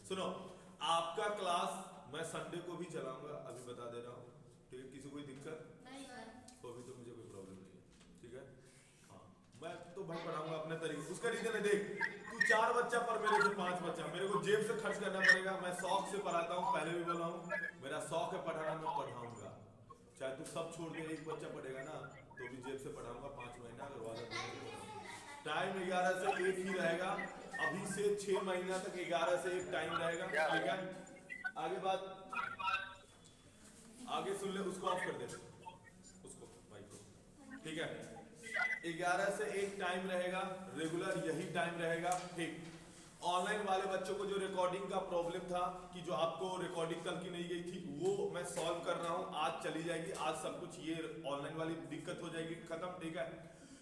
सुनो, आपका क्लास मैं संडे को भी चलाऊंगा, अभी बता दे रहा हूँ, ठीक है। किसी कोई दिक्कत नहीं सर। तो अभी तो मुझे कोई प्रॉब्लम नहीं है, ठीक है। हाँ, मैं तो भाई पढ़ाऊंगा अपने तरीके। उसका रीजन है, देख तू 4 बच्चा पर मेरे से 5 बच्चा, मेरे को जेब से खर्च करना पड़ेगा। मैं शौक से पढ़ाता हूँ, पहले भी बोला हूँ, मेरा शौक है पढ़ाना, मैं पढ़ाऊंगा। चाहे तू सब छोड़ के एक बच्चा पढ़ेगा ना तो भी जेब से पढ़ाऊंगा, 5 महीना अगर वादा दूंगा तो पढ़ाऊंगा। टाइम 11 से 1 ही रहेगा, अभी से 6 महीना तक 11 से 1 टाइम रहेगा, ठीक है। आगे बात, आगे सुन ले, उसको ऑफ कर दे, उसको माइक को, ठीक है। 11 से 1 टाइम रहेगा, रेगुलर यही टाइम रहेगा, ठीक। ऑनलाइन वाले बच्चों को जो रिकॉर्डिंग का प्रॉब्लम था कि जो आपको रिकॉर्डिंग कल की नहीं गई थी, वो मैं सॉल्व कर रहा हूं, आज चली जाएगी, आज सब कुछ ये ऑनलाइन वाली दिक्कत हो जाएगी खत्म, ठीक है।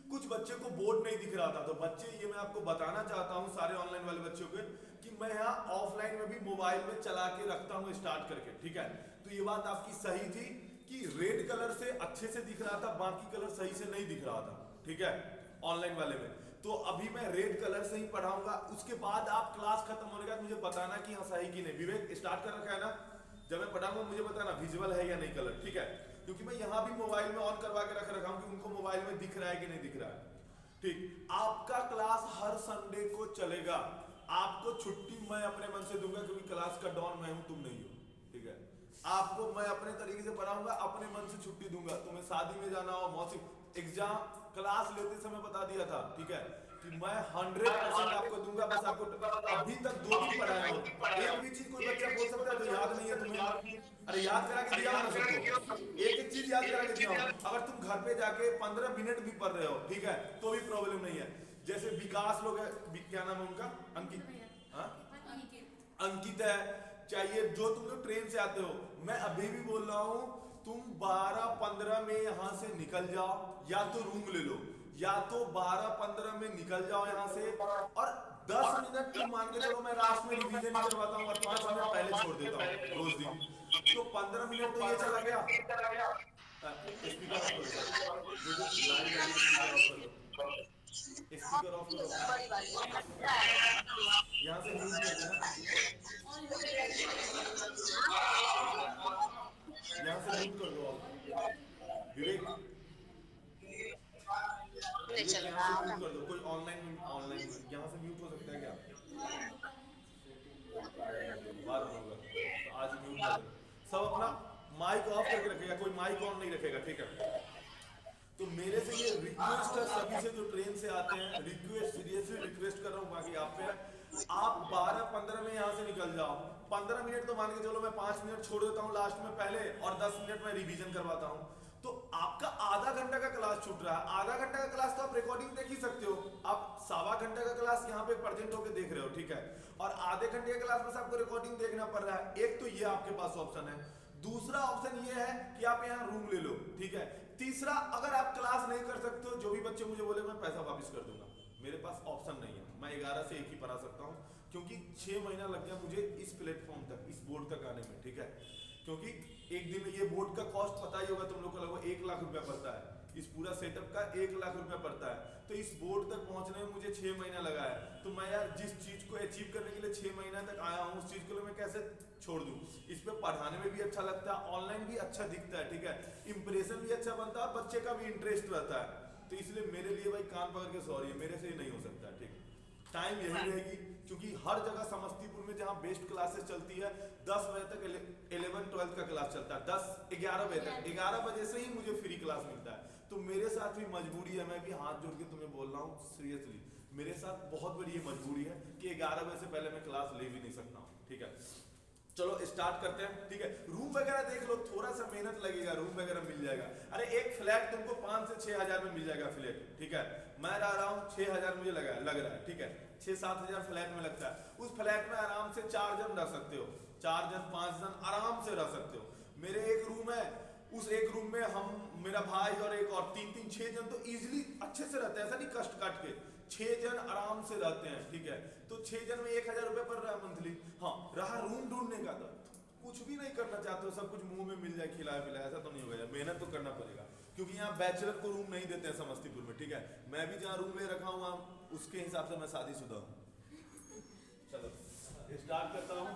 कुछ बच्चे को बोर्ड नहीं दिख रहा था, तो बच्चे ये मैं आपको बताना चाहता हूं सारे ऑनलाइन वाले बच्चों को कि मैं यहाँ ऑफलाइन में भी मोबाइल में चला के रखता हूँ स्टार्ट करके, ठीक है। तो ये बात आपकी सही थी कि रेड कलर से अच्छे से दिख रहा था, बाकी कलर सही से नहीं दिख रहा था, ठीक है, ऑनलाइन वाले में। तो अभी मैं रेड कलर से ही पढ़ाऊंगा, उसके बाद आप क्लास खत्म होने के बाद मुझे बताना कि हाँ सही कि नहीं। विवेक स्टार्ट कर रखा है ना, जब मैं पढ़ाऊंगा मुझे बताना विजुअल है या नहीं कलर, ठीक है। क्योंकि मैं यहाँ भी मोबाइल में ऑन करवा के रख रखा हूँ कि उनको मोबाइल में दिख रहा है कि नहीं दिख रहा है, ठीक। आपका क्लास हर संडे को चलेगा, आपको छुट्टी मैं अपने मन से दूंगा क्योंकि क्लास का डॉन मैं हूं, तुम नहीं हो, ठीक है। आपको मैं अपने तरीके से पढ़ाऊंगा, अपने मन से छुट्टी दूंगा। तुम्हें शादी में जाना हो, मौसी, एग्जाम, क्लास लेते समय बता दिया था, ठीक है, कि मैं 100% आपको दूंगा। बस आपको अभी तक 2 दिन पढ़ाया हो, एक भी चीज कोई बच्चा बोल सकता है जो याद नहीं है तुम्हें, अरे याद करा के दिया हो ना सबको, एक एक चीज याद करा के दिया हो। अगर तुम घर पे जाके 15 मिनट भी पढ़ रहे हो, ठीक है, तो भी प्रॉब्लम नहीं है। जैसे विकास लोग है, क्या नाम है उनका, अंकित, हाँ अंकित है, चाहिए जो तुम लोग ट्रेन से आते हो, मैं अभी भी बोल रहा हूं, तुम 12-15 में यहां से निकल जाओ, या तो रूम ले लो, या तो 12-15 में निकल जाओ यहां से, और 10 मिनट तुम मान के चलो मैं लास्ट में रिवीजन नहीं करवाता हूं और 5 मिनट पहले छोड़ देता हूं रोज दिन, तो 15 मिनट तो ये चला गया। स्पीकर ऑफ करो सर, जो जो लाइव है स्पीकर ऑफ कर दो, स्पीकर ऑफ करो, यहाँ से म्यूट कर देना, यहाँ से म्यूट कर दो आप, विवेक, विवेक यहाँ से म्यूट कर दो। कोई ऑनलाइन ऑनलाइन यहाँ से म्यूट हो सकता है क्या? बाद में होगा, तो आज म्यूट कर देना। सब अपना माइक ऑफ करके रखेगा, कोई माइक ऑन नहीं रखेगा, ठीक है। तो मेरे से ये रिक्वेस्ट है सभी से जो ट्रेन से आते हैं, रिक्वेस्ट, सीरियसली रिक्वेस्ट कर रहा हूँ, बाकी आप पे, आप 12-15 में यहाँ से निकल जाओ। 15 मिनट तो मान के चलो मैं 5 मिनट छोड़ देता हूँ लास्ट में पहले, और 10 मिनट में रिवीजन करवाता हूँ, तो आपका आधा घंटा का क्लास छूट रहा है। आधा घंटा का क्लास तो आप रिकॉर्डिंग देख ही सकते हो, आप 1.25 घंटे का क्लास यहाँ पे प्रेजेंट होकर देख रहे हो, ठीक है, और आधे घंटे का क्लास में आपको रिकॉर्डिंग देखना पड़ रहा है। एक तो ये आपके पास ऑप्शन है, दूसरा ऑप्शन ये है कि आप यहाँ रूम ले लो, ठीक है। तीसरा, अगर आप क्लास नहीं कर सकते हो, जो भी बच्चे मुझे बोले मैं पैसा वापस कर दूंगा, मेरे पास ऑप्शन नहीं है, मैं 11 से 1 ही पढ़ा सकता हूँ, क्योंकि 6 महीना लग गया मुझे इस प्लेटफॉर्म तक, इस बोर्ड तक आने में, ठीक है। क्योंकि एक दिन में ये बोर्ड का कॉस्ट पता ही होगा तुम लोग को, लगभग 1 लाख रुपया पड़ता है, इस पूरा सेटअप का 1 लाख रुपया पड़ता है। तो इस बोर्ड तक पहुंचने में मुझे 6 महीना लगा है, तो मैं यार जिस चीज को अचीव करने के लिए 6 महीना तक आया हूँ, उस चीज को मैं कैसे छोड़ दूं। इस पे पढ़ाने में भी अच्छा लगता है, ऑनलाइन भी अच्छा दिखता है, ठीक है, इंप्रेशन भी अच्छा बनता है, बच्चे का भी इंटरेस्ट रहता है। तो इसलिए मेरे लिए भाई कान पकड़ के सॉरी, मेरे से ही नहीं हो सकता, ठीक। टाइम यही रहेगी, क्योंकि हर जगह समस्तीपुर में जहां बेस्ट क्लासेस चलती है 10 बजे तक 11-12 का क्लास चलता है, 10-11 बजे तक, 11 बजे से ही मुझे फ्री क्लास मिलता है। तो मेरे साथ भी मजबूरी है, मैं भी हाथ जोड़ के तुम्हें बोल रहा हूँ सीरियसली, मेरे साथ बहुत बड़ी ये मजबूरी है कि 11 बजे से पहले मैं क्लास ले भी नहीं सकता हूँ, ठीक है। चलो स्टार्ट करते हैं, ठीक है। रूम वगैरह देख लो, थोड़ा सा मेहनत लगेगा, रूम वगैरह मिल जाएगा। अरे एक फ्लैट तुमको 5 से 6 हजार में मिल जाएगा फ्लैट, ठीक है। मैं रह रहा हूँ 6 हजार मुझे लग रहा है, ठीक है, 6-7 हजार फ्लैट में लगता है। उस फ्लैट में आराम से 4 जन रह सकते हो, 4 जन 5 जन आराम से रह सकते हो। मेरे एक रूम है, उस एक रूम में हम, मेरा भाई और एक और 3-3 6 जन तो इजीली अच्छे से रहते हैं, ऐसा नहीं कष्ट काट के, 6 जन आराम से रहते हैं, ठीक है। तो 6 जन में 1,000 रुपए पड़ रहा है मंथली। हाँ, रहा रूम ढूंढने का, तो कुछ भी नहीं करना चाहते हो, सब कुछ मुंह में मिल जाए, खिलाया पिलाया, ऐसा तो नहीं होगा यार, मेहनत तो करना पड़ेगा, क्योंकि यहाँ बैचलर को रूम नहीं देते हैं समस्तीपुर में, ठीक है। मैं भी जहाँ रूम ले रखा हूँ उसके हिसाब से मैं शादीशुदा हूँ। चलो स्टार्ट करता हूँ।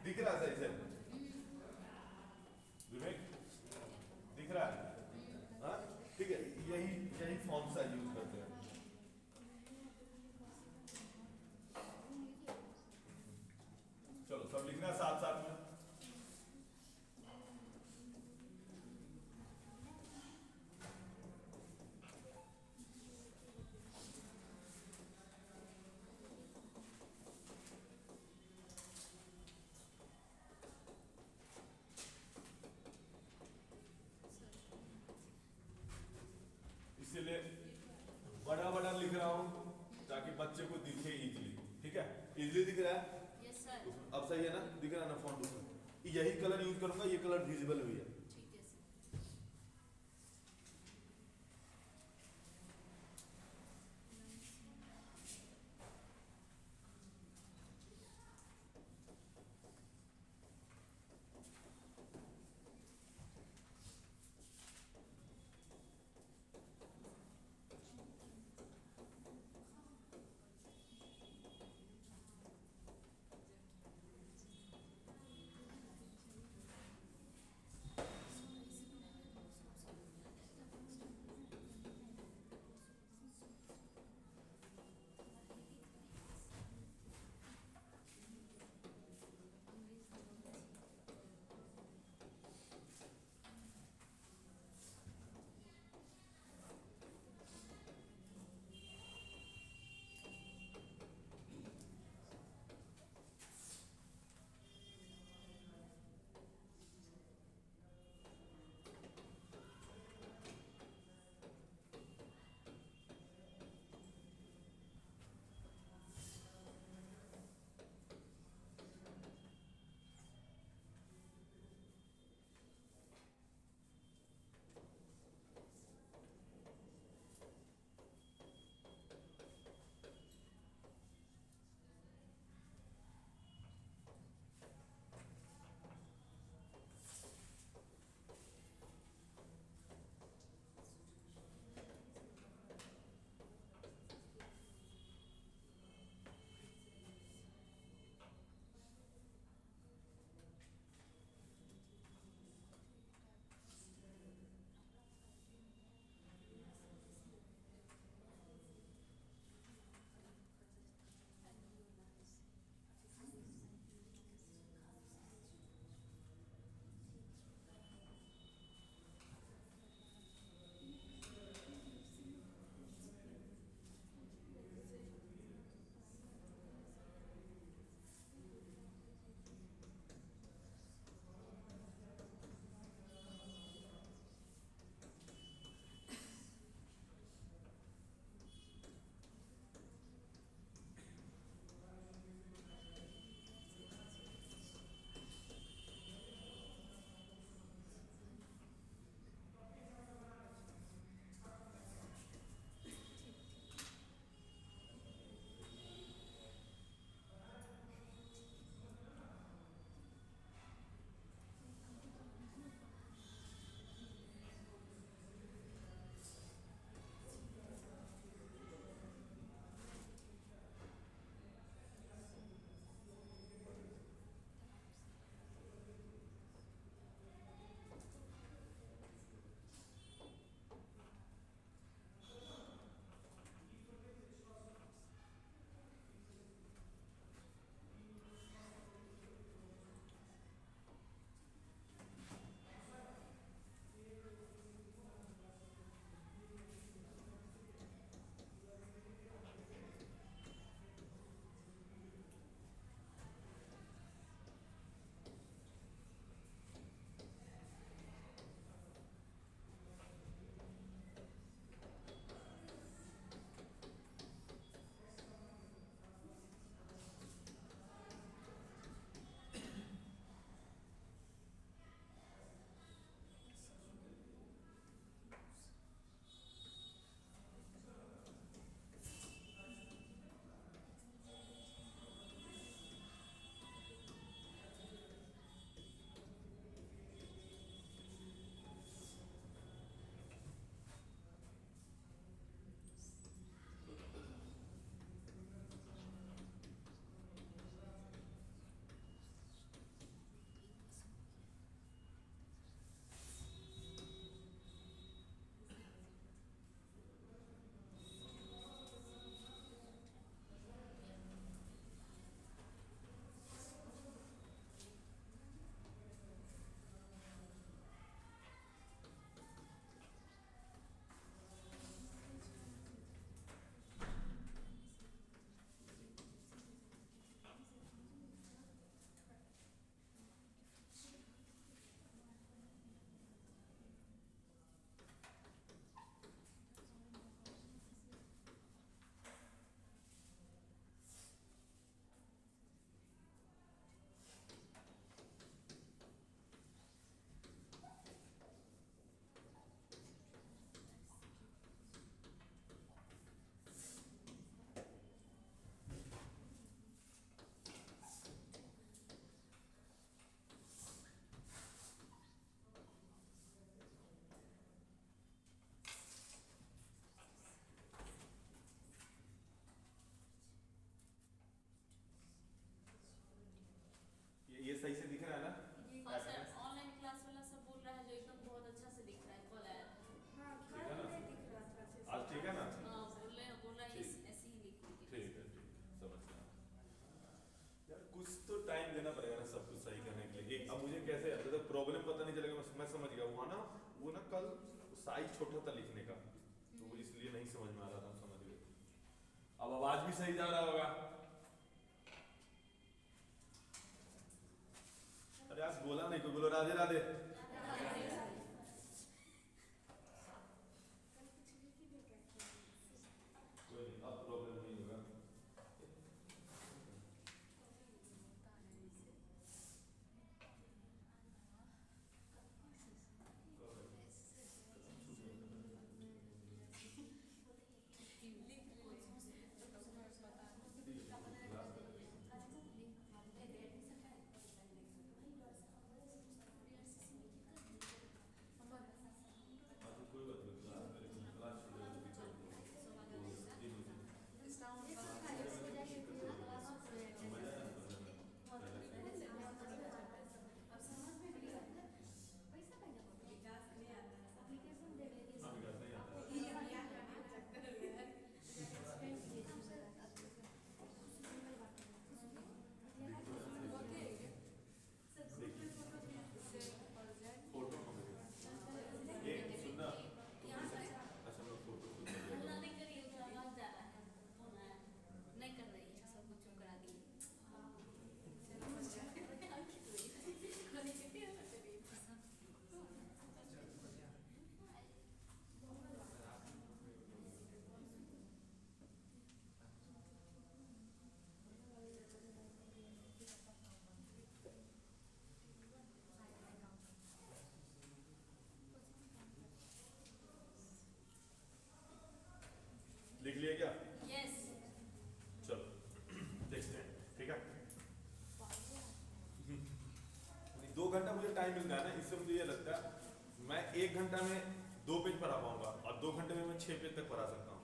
दिख रहा सही से विवेक, दिख रहा है? हाँ ठीक है, यही यही फॉन्ट साइज यूज करते हैं। चलो सब लिखना है साथ साथ में। इसीलिए बड़ा बड़ा लिख रहा हूँ ताकि बच्चे को दिखे इजीली। ठीक है, इजीली दिख रहा है? Yes sir. अब सही है ना, दिख रहा है ना फॉन्ट उसमें? यही कलर यूज करूंगा, ये कलर विजिबल भी है। ठीक है सर। मैं समझ गया वहाँ ना, वो ना कल साइज छोटा था लिखने का, तो वो इसलिए नहीं समझ में आ रहा था, समझ गए। अब आवाज भी सही जा रहा होगा। अरे आज बोला नहीं, कोई बोलो राधे राधे। कोई नहीं, अब प्रॉब्लम नहीं होगा। कोई बात नहीं, क्लास लिख लिया क्या? यस। चलो देखते हैं, ठीक है। 2 घंटा मुझे टाइम मिलता है ना, इससे मुझे ये लगता है मैं 1 घंटा में 2 पेज पढ़ा पाऊंगा, और 2 घंटे में मैं 6 पेज तक पढ़ा सकता हूँ,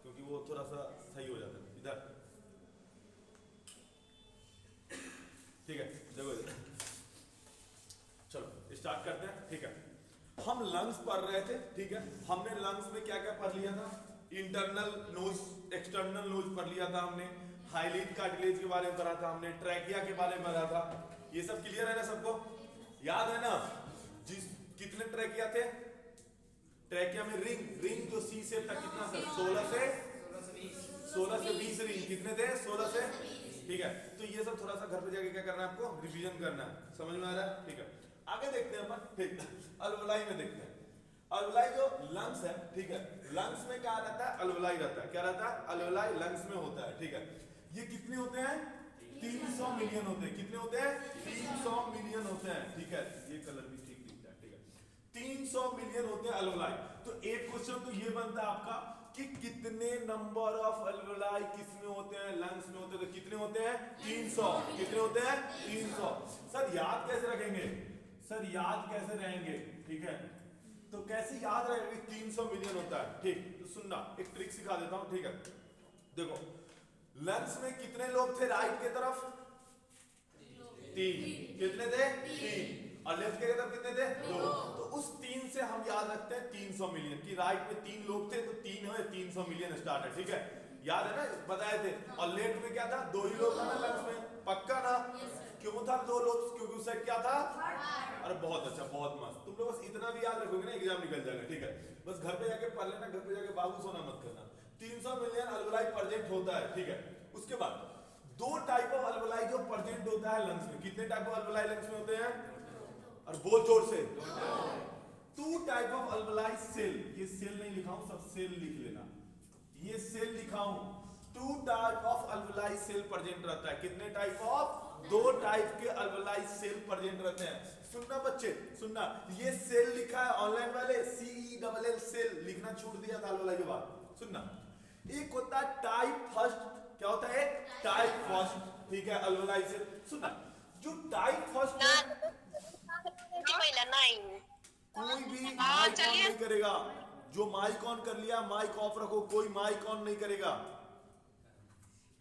क्योंकि वो थोड़ा सा सही हो जाता है इधर। ठीक है, देखो चलो स्टार्ट करते हैं, ठीक है। हम लंग्स पढ़ रहे थे, ठीक है। हमने लंग्स में क्या क्या पढ़ लिया था? इंटरनल नोज, एक्सटर्नल नोज पढ़ लिया था हमने, हाइलीड कार्टिलेज के बारे में पढ़ा था हमने, ट्रैकिया के बारे में पढ़ा था। ये सब क्लियर है ना सबको? याद है ना? जिस कितने ट्रैकिया थे? ट्रैकिया में रिंग जो सी शेप था कितना था? 16 से 20 रिंग। कितने थे? 16 से, ठीक है। तो ये सब थोड़ा सा घर पे जाके क्या करना है आपको? रिवीजन करना है। समझ में आ रहा है? ठीक है, आगे देखते हैं अपन, ठीक है। अल्वलाई में देखते हैं। अल्वलाई जो लंग्स है, ठीक है, लंग्स में क्या रहता है? अल्वलाई रहता है। क्या रहता है? अल्वलाई लंग्स में होता है, ठीक है। ये कितने होते हैं? 300 मिलियन होते हैं। कितने होते हैं? 300 मिलियन होते हैं, ठीक है। ये कलर भी ठीक दिखता है, ठीक है। 300 मिलियन होते हैं अल्वलाई। तो एक क्वेश्चन तो ये बनता है आपका कि कितने नंबर ऑफ अल्वलाई किसमें होते हैं? लंग्स में होते हैं। तो कितने होते हैं? 300। कितने होते हैं? 300। सर याद कैसे रखेंगे? सर याद कैसे रहेंगे? ठीक है, तो कैसे याद रहेगा कि 300 मिलियन होता है? ठीक, तो सुनना, एक ट्रिक सिखा देता हूं, ठीक है। देखो, लंग्स में कितने लोग थे राइट के तरफ? 3। कितने थे? 3। और लेफ्ट के तरफ कितने थे? 2। तो उस 3 से हम याद रखते हैं 300 मिलियन की। राइट में 3 लोग थे, तो 3 है, 300 मिलियन स्टार्ट है, ठीक है। याद है ना? बताए थे। और लेफ्ट में क्या था? 2 ही लोग था ना लंग्स में, पक्का ना? क्यों था 2 लोग? क्योंकि उस साइड क्या था? अरे बहुत अच्छा, बहुत मस्त। तुम लोग बस इतना भी याद रखोगे ना, एग्जाम निकल जाएगा, ठीक है। बस घर पे जाके पढ़ लेना, घर पे जाके बाबू सोना मत करना। 300 मिलियन अल्वलाई प्रेजेंट होता है, ठीक है। उसके बाद 2 टाइप ऑफ अल्वलाई जो प्रेजेंट होता है लंग्स में। कितने टाइप ऑफ अल्वलाई लंग्स में होते हैं? और बहुत जोर से 2 टाइप ऑफ अल्वलाई सेल। ये सेल नहीं लिखा हूं, सब सेल लिख लेना। ये सेल लिखा हूं। 2 टाइप ऑफ अल्वलाई सेल प्रेजेंट रहता है। कितने टाइप ऑफ? 2 टाइप के अल्वलाई सेल प्रेजेंट रहते हैं। सुनना बच्चे, सुनना, ये सेल लिखा है ऑनलाइन वाले, CELL सेल लिखना छोड़ दिया था अल्वलाई के बाद। सुनना, एक होता है टाइप फर्स्ट। क्या होता है? टाइप फर्स्ट, ठीक है, अल्वलाई सेल। सुनना, जो टाइप फर्स्ट कोई भी माइक ऑन नहीं करेगा। जो माइक ऑन कर लिया, माइक ऑफ रखो, कोई माइक ऑन नहीं करेगा,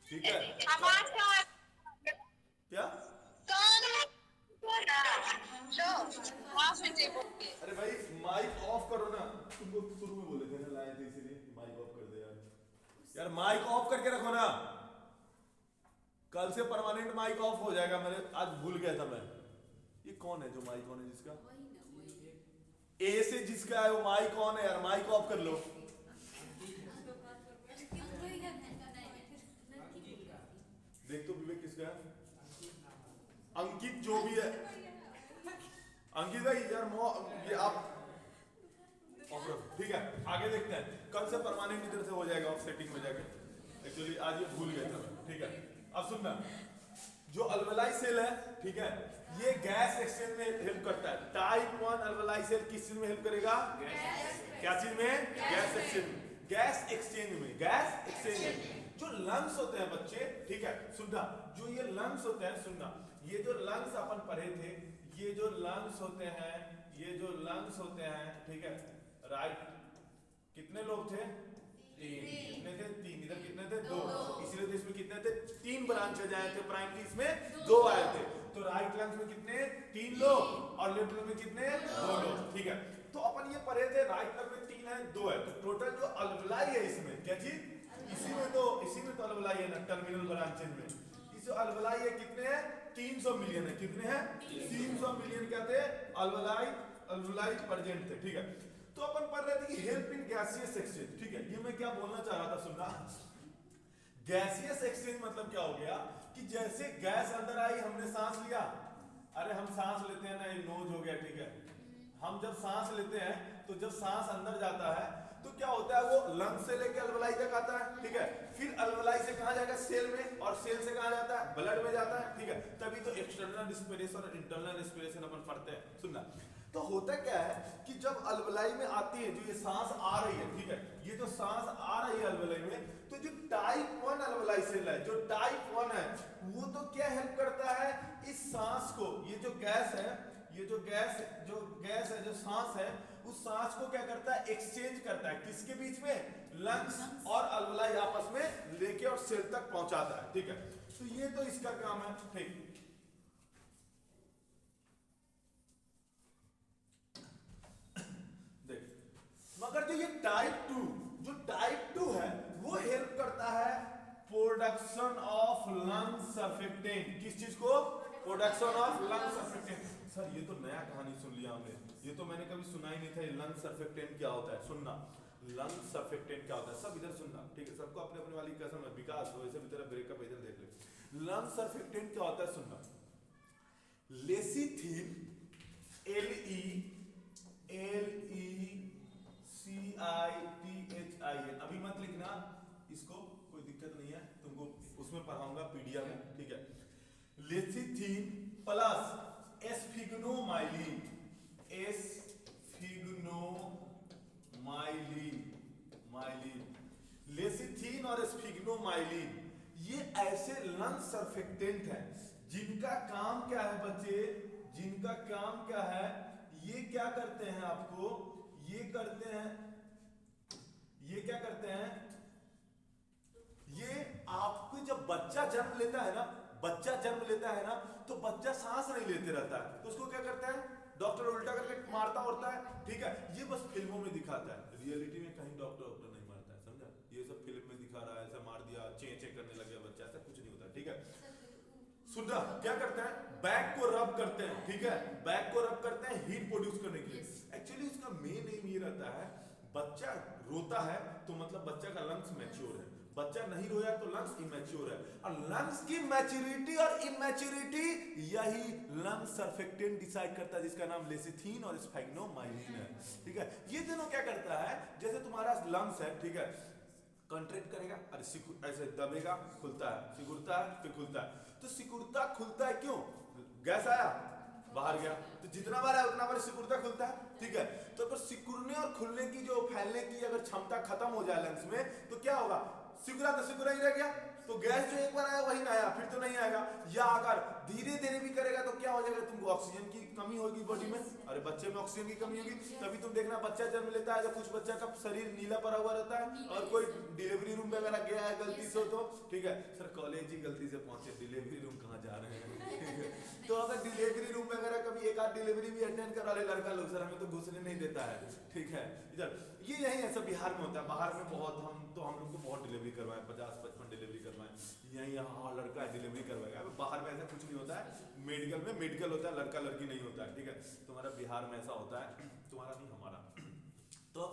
ठीक है। क्या? अरे भाई माइक ऑफ करो ना, तुमको शुरू में बोले थे ना, लाए थे इसीलिए माइक ऑफ कर दे यार। यार माइक ऑफ करके रखो ना, कल से परमानेंट माइक ऑफ हो जाएगा। मैंने आज भूल गया था मैं। ये कौन है जो माइक ऑन है जिसका? ए से जिसका है वो माई कौन है यार? माई को ऑफ कर लो। देख तो विवेक किसका है? अंकित जो भी है, अंकित भाई यार ये आप ठीक है। आगे देखते हैं, कल से परमानेंट इधर से हो जाएगा ऑफ सेटिंग में जाके। एक्चुअली आज ये भूल गया था मैं, ठीक है। अब सुनना, जो अल्वेलाई सेल है, ठीक है, ये गैस एक्सचेंज में हेल्प करता है। टाइप 1 अल्वेलाई सेल किस चीज में हेल्प करेगा? क्या चीज में? गैस एक्सचेंज में। गैस एक्सचेंज में, गैस एक्सचेंज में जो लंग्स होते हैं बच्चे, ठीक है, सुनना, जो ये लंग्स होते हैं, सुनना, ये जो लंग्स अपन पढ़े थे, ये जो लंग्स होते हैं, ये जो लंग्स होते हैं, ठीक है, राइट, कितने लोग थे? 3। कितने थे? 3। इधर कितने थे? 2। इसलिए तो इसमें कितने थे? 3 ब्रांचेज आए थे प्राइमरी, इसमें 2 आए थे। तो राइट लंग्स में कितने? 3 लोग, और लेफ्ट लंग में कितने? 2 लोग, ठीक है। तो अपन ये पढ़े थे राइट लंग में 3 है, 2 है, तो टोटल जो अल्वेलाई है इसमें, क्या चीज? इसी में तो अल्वेलाई है ना, टर्मिनल ब्रांचेज में। इस अल्वेलाई है कितने हैं? 300 मिलियन है। कितने हैं? 300 मिलियन क्या थे? अल्वेलाई प्रेजेंट थे, ठीक है। तो अपन पढ़ रहे थे कि हेल्प इन गैसियस एक्सचेंज, ठीक है। ये मैं क्या बोलना चाह रहा था, सुनना, गैसियस एक्सचेंज मतलब क्या हो गया कि जैसे गैस अंदर आई, हमने सांस लिया, अरे हम सांस लेते हैं ना, ये नोज हो गया, ठीक है। हम जब सांस लेते हैं तो जब सांस अंदर जाता है तो क्या होता है, वो लंग से लेके अल्वेलाई तक आता है, ठीक है। फिर अल्वेलाई से कहां जाएगा? सेल में, और सेल से कहां जाता है? ब्लड में जाता है, ठीक है। तभी तो एक्सटर्नल रेस्पिरेशन और इंटरनल रेस्पिरेशन अपन पढ़ते हैं, सुनना। तो होता क्या है कि जब अल्वेलाई में आती है, जो ये सांस आ रही है, ठीक है, ये जो सांस आ रही है अल्वेलाई में, तो जो टाइप 1 अल्वेलाई सेल है, जो टाइप 1 है, वो तो क्या हेल्प करता है इस सांस को, ये जो गैस है, ये जो गैस है, जो सांस है, उस सांस को क्या करता है? एक्सचेंज करता है। किसके बीच में? लंग्स और अल्वेलाई आपस में लेके और सेल तक पहुंचाता है, ठीक है। तो ये तो इसका काम है, ठीक। देख, मगर जो ये टाइप 2 है, वो हेल्प करता है प्रोडक्शन ऑफ लंग सर्फेक्टेंट। किस चीज को? Production of lung surfactant. Sir ये तो नया कहानी सुन लिया हमने, ये तो मैंने कभी सुना ही नहीं था। लंग सर्फेक्टेंट क्या होता है? सुनना, लंग सर्फेक्टेंट क्या होता है, सब इधर सुनना, ठीक है। सबको अपने अपने वाली कसम है। विकास हो ऐसे भी तेरा ब्रेकअप इधर देख ले। लंग सर्फेक्टेंट क्या होता है, सुनना, लेसिथिन, LECITHIN, अभी मत लिखना इसको, कोई दिक्कत नहीं है, तुमको उसमें पढ़ाऊंगा पीडीएफ में, ठीक है। लेसिथिन प्लस एस्फिग्नोमाइलिन, लेसिथिन और एस्फिग्नोमाइलिन, ये ऐसे लंग सर्फेक्टेंट हैं जिनका काम क्या है बच्चे? जिनका काम क्या है? ये क्या करते हैं आपको? ये करते हैं, ये क्या करते हैं? ये आपको जब बच्चा जन्म लेता है ना, तो बच्चा सांस नहीं लेते रहता है, तो उसको क्या करता है? डॉक्टर उल्टा करके मारता होता है, ठीक है। ये बस फिल्मों में दिखाता है, रियलिटी में कहीं डॉक्टर नहीं मारता है, समझा? ये सब फिल्म में दिखा रहा है, ऐसा मार दिया, चे करने लग गया बच्चा, ऐसा कुछ नहीं होता, ठीक है। सुनना, क्या करते हैं? बैक को रब करते हैं, ठीक है, बैक को रब करते हैं हीट प्रोड्यूस करने के लिए। एक्चुअली उसका मेन एम ये रहता है, बच्चा रोता है तो मतलब बच्चा का लंग्स मैच्योर है, बच्चा नहीं रोया तो लंग्स इमैच्योर है, और लंग्स की मैच्योरिटी और इमैच्योरिटी यही लंग सर्फेक्टेंट डिसाइड करता है, जिसका नाम लेसिथिन और स्फिग्नोमाइलिन है, ठीक है। ये दोनों क्या करता है? जैसे तुम्हारा लंग्स है, ठीक है, कंट्रैक्ट करेगा, अरे ऐसे दबेगा, खुलता है, सिकुड़ता है, फिर खुलता है। तो सिकुड़ता खुलता है क्यों? गैस आया, बाहर गया, तो जितना बार आया उतना बार सिकुड़ता खुलता है, ठीक है। तो अगर सिकुड़ने और खुलने की जो फैलने की अगर क्षमता खत्म हो जाए लंग्स में, तो क्या होगा? सिकुड़ा तो सिकुड़ा ही रह गया, तो गैस जो एक बार आया वही ना आया, फिर तो नहीं आएगा। या अगर धीरे धीरे भी करेगा तो क्या हो जाएगा? तुमको ऑक्सीजन की कमी होगी बॉडी में, अरे बच्चे में ऑक्सीजन की कमी होगी, तभी तुम देखना बच्चा जन्म लेता है तो कुछ बच्चा का शरीर नीला पड़ा हुआ रहता है, और कोई डिलीवरी रूम में वगैरह गया है गलती से तो, ठीक है, सर कॉलेज ही गलती से पहुंचे, डिलीवरी रूम कहाँ जा रहे हैं तो अगर डिलीवरी रूम में वगैरह कभी एक एक आध डिलीवरी भी अटेंड करा ले लड़का लोग, सर हमें तो घुसने नहीं देता है, ठीक है। इधर ये यही ऐसा बिहार में होता है, बाहर में बहुत हम लोग को बहुत डिलीवरी करवाए, 50-55 डिलीवरी करवाए, यहीं यहाँ लड़का डिलीवरी करवाएगा। बाहर में ऐसा कुछ नहीं होता है, मेडिकल में मेडिकल होता है, लड़का लड़की नहीं होता है, ठीक है। तुम्हारा बिहार में ऐसा होता है, तुम्हारा नहीं हमारा। तो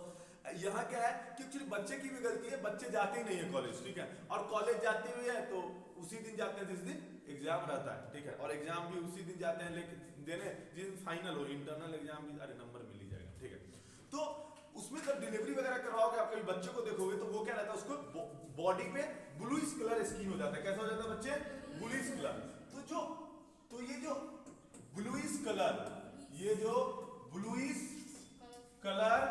यहाँ क्या है कि एक्चुअली बच्चे की भी गलती है, बच्चे जाते ही नहीं है कॉलेज, ठीक है। और कॉलेज जाते हुए है तो उसी दिन जाते हैं जिस दिन एग्जाम रहता है, ठीक है। और एग्जाम भी उसी दिन जाते हैं लेकिन देने जिस दिन फाइनल हो, इंटरनल एग्जाम भी, अरे नंबर मिल ही जाएगा, ठीक है। तो उसमें जब डिलीवरी वगैरह करवाओगे, आप कभी बच्चे को देखोगे तो वो क्या रहता है, उसको बॉडी पे ब्लूइश कलर स्किन हो जाता है। कैसा हो जाता है बच्चे? Bluish colour. तो ये जो ब्लूइश कलर, ये जो ब्लूइश कलर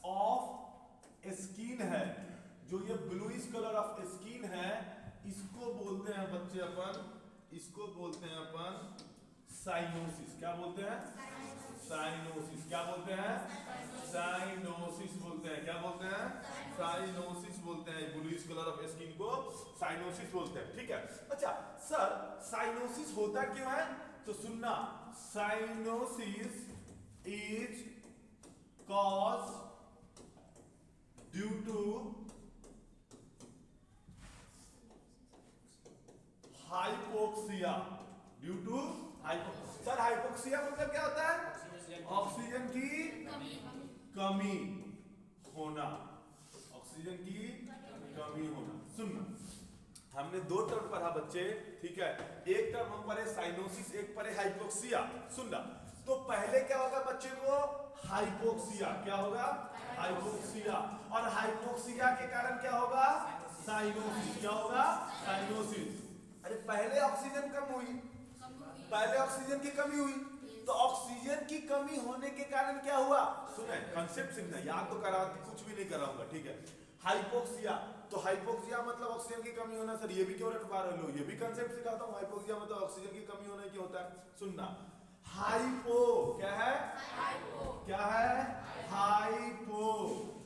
ऑफ स्किन है, जो ये ब्लूइश कलर ऑफ स्किन है, इसको बोलते हैं बच्चे अपन, इसको बोलते हैं अपन साइनोसिस। क्या बोलते हैं? साइनोसिस। क्या बोलते हैं? साइनोसिस बोलते हैं। क्या बोलते हैं? साइनोसिस बोलते हैं। ब्लूइश कलर ऑफ स्किन को साइनोसिस बोलते हैं, ठीक है। अच्छा सर, साइनोसिस होता क्यों है? तो सुनना, cyanosis is cause due to hypoxia. Due to sir, hypoxia मतलब क्या होता है? ऑक्सीजन की कमी होना, ऑक्सीजन की कमी होना। सुनना, हमने दो टर्म पढ़ा बच्चे, ठीक है। एक टर्म हम पढ़े साइनोसिस, एक पढ़े हाइपोक्सिया। सुनना, तो पहले क्या होगा बच्चे को? हाइपोक्सिया। क्या होगा? हाइपोक्सिया। और हाइपोक्सिया के कारण क्या होगा? साइनोसिस। क्या होगा? साइनोसिस। अरे पहले ऑक्सीजन कम हुई, पहले ऑक्सीजन की कमी हुई, तो ऑक्सीजन की कमी होने के कारण क्या हुआ? सुने, कंसेप्ट सीखना, याद तो करा, कुछ भी नहीं कराऊंगा, ठीक है। हाइपोक्सिया, तो हाइपोक्सिया मतलब ऑक्सीजन की कमी होना। सर ये भी क्यों रटवा रहे हो? ये भी कंसेप्ट सिखाता हूं। हाइपोक्सिया मतलब ऑक्सीजन की कमी होने की होता है। सुनना, हाइपो क्या है? हाइपो क्या है? हाइपो।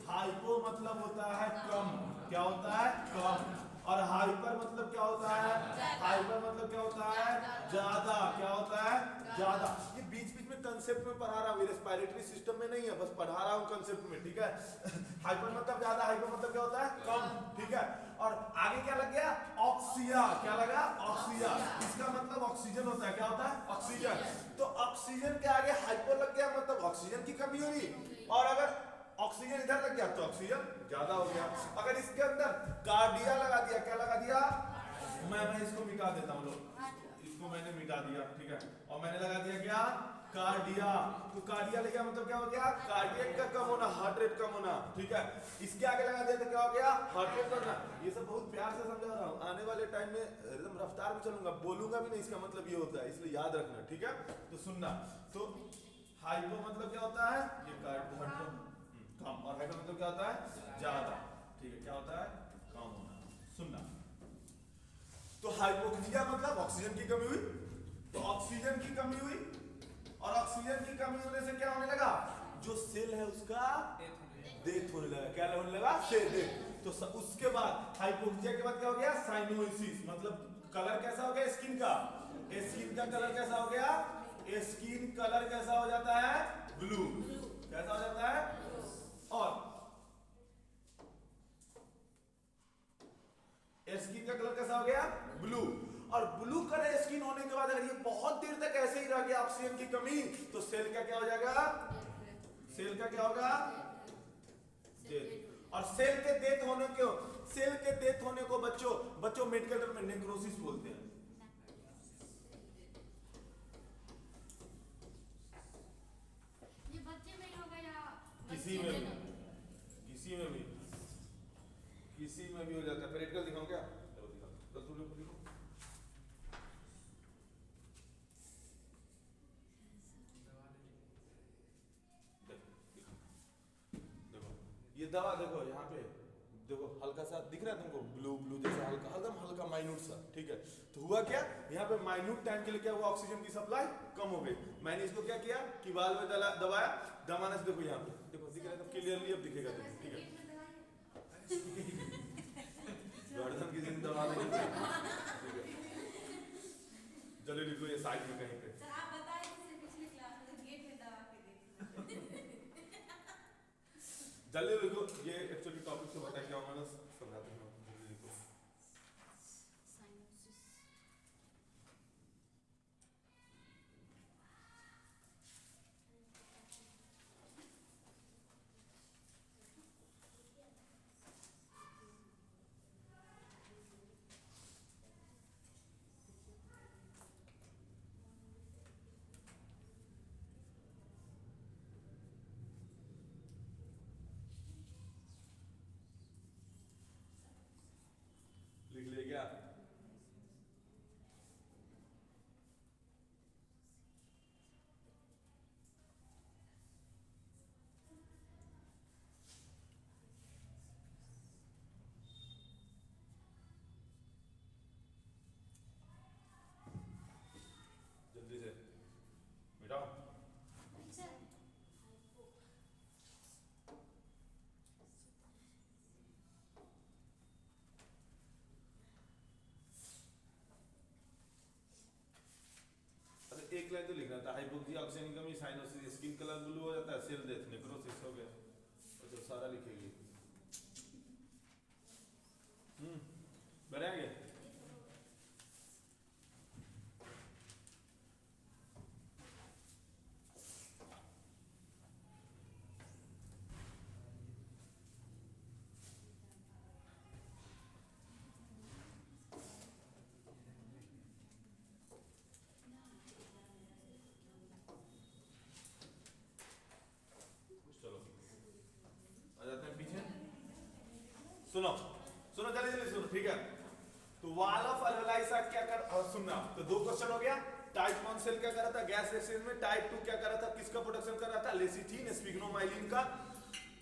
हाइपो मतलब होता है कम। क्या होता है? कम। और हाइपर मतलब क्या होता है? हाइपर मतलब क्या होता है? ज्यादा। क्या होता है? ज्यादा। ये बीच बीच में कंसेप्ट में पढ़ा रहा हूँ, रेस्पिरेटरी सिस्टम में नहीं है, बस पढ़ा रहा हूँ कंसेप्ट में, ठीक है। हाइपर मतलब ज्यादा, हाइपर मतलब क्या होता है? कम, ठीक है। और आगे क्या लग गया? ऑक्सिया। क्या लगा? ऑक्सिया। इसका मतलब ऑक्सीजन होता है। क्या होता है? ऑक्सीजन। तो ऑक्सीजन के आगे हाइपर लग गया मतलब ऑक्सीजन की कमी हुई, और अगर ऑक्सीजन इधर लग गया तो ऑक्सीजन ज्यादा हो गया। अगर इसके अंदर कार्डिया लगा दिया, क्या लगा दिया? मैं इसको मिटा देता हूँ, इसको मैंने मिटा दिया, ठीक है। और मैंने लगा दिया क्या? कार्डिया। तो कार्डिया लग गया मतलब क्या हो गया? कार्डियक का कम होना, हार्ट रेट कम होना, ठीक है। इसके आगे लगा दिया तो क्या हो गया? हार्ट रेट बढ़ना। ये सब बहुत प्यार से समझा रहा हूँ, आने वाले टाइम में एकदम रफ्तार में चलूंगा, बोलूंगा भी नहीं, इसका मतलब ये होता है, इसलिए याद रखना, ठीक है। तो सुनना, तो हाइपो मतलब क्या होता है? ये कार्डियक कम, और हाइपर मतलब क्या होता है? ज्यादा, ठीक है। क्या होता है? कम होना। सुनना, तो हाइपोक्सिया मतलब ऑक्सीजन की कमी हुई, तो ऑक्सीजन की कमी हुई, और ऑक्सीजन की कमी होने से क्या होने लगा? जो सेल है उसका डेथ होने लगा। क्या होने लगा? Cell death. तो उसके बाद हाइपोक्सिया के बाद क्या हो गया? साइनोसिस। मतलब कलर कैसा हो गया स्किन का? स्किन का कलर कैसा हो गया? स्किन कलर कैसा हो जाता है? ब्लू। कैसा हो जाता है? और स्किन का कलर कैसा हो गया? ब्लू। और ब्लू कलर स्किन होने के बाद अगर ये बहुत देर तक ऐसे ही रह गया ऑक्सीजन की कमी, तो सेल का क्या हो जाएगा? सेल का क्या होगा? डेथ। और सेल के डेथ होने को बच्चों मेडिकल टर्म में नेक्रोसिस बोलते हैं। ये बच्चे में ही होगा या किसी में भी हो जाता है। प्रैक्टिकल दिखाऊं क्या? चलो दिखाओ, बस तुम लोग दिखाओ। देखो ये दवा, देखो यहाँ पे देखो, हल्का सा दिख रहा है तुमको, ब्लू जैसा, हल्का माइन्यूट सा, ठीक है। तो हुआ क्या? यहाँ पे माइन्यूट टाइम के लिए क्या हुआ? ऑक्सीजन की सप्लाई कम हो गई। मैंने इसको क्या किया कि बाल में दबाया, दबाने से देखो यहाँ पे देखो दिख रहा है, तो क्लियरली अब दिखेगा तुमको, ठीक है। गर्दन की जिंदा दबा देंगे, ठीक है। चलो लिखो ये साइड में कहीं पे। सर आप बताएं, जैसे पिछले क्लास जल्दी लिखो, ये एक्चुअली टॉपिक से बता क्या होगा ना, समझाते हैं, जल्दी लिखो। लिख ले क्या? जल्दी से मिटाओ। अच्छा अरे एक लाइन तो लिखना था, हाइपोक्सिया, ऑक्सीजन की कमी, साइनोसिस, स्किन कलर ब्लू हो जाता है, सेल डेथ, नेक्रोसिस हो गया, और तो सारा लिखेगी। बढ़ाएंगे। चलो आ जाते हैं पीछे। सुनो सुनो, जल्दी जल्दी सुनो, ठीक है। तो वाल ऑफ अल्वेलाई साक क्या कर, सुनना, तो दो क्वेश्चन हो गया। टाइप 1 सेल क्या कर रहा था गैस एक्सचेंज में, टाइप 2 क्या कर रहा था, किसका प्रोडक्शन कर रहा था, लेसिथिन स्पिग्नोमाइलिन का।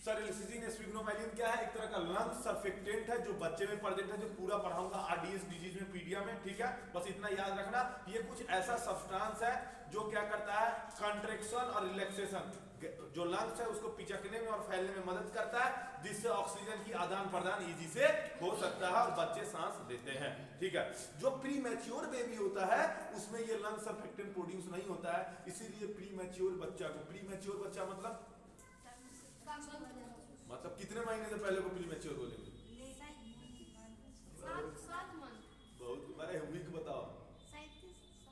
सर लेसिथिन स्पिग्नोमाइलिन क्या है, एक तरह का लंग सर्फेक्टेंट है जो बच्चे में प्रेजेंट है, जो पूरा पढ़ाऊंगा आरडीएस डिजीज में पीडिया में, ठीक है। बस इतना याद रखना, ये कुछ ऐसा सब्सटेंस है जो क्या करता है, कंट्रैक्शन और रिलैक्सेशन, जो लंग्स है उसको पिचकने में और फैलने में मदद करता है, जिससे ऑक्सीजन की आदान प्रदान इजी से हो सकता है और बच्चे सांस लेते हैं, ठीक है। जो प्री मैच्योर बेबी होता है उसमें ये लंग सर्फेक्टेंट प्रोड्यूस नहीं होता है, इसीलिए प्री मैच्योर बच्चा को, प्री मैच्योर बच्चा मतलब कितने महीने से पहले को प्री मैच्योर बोलेंगे? 7 मंथ। बहुत बड़े वीक बताओ।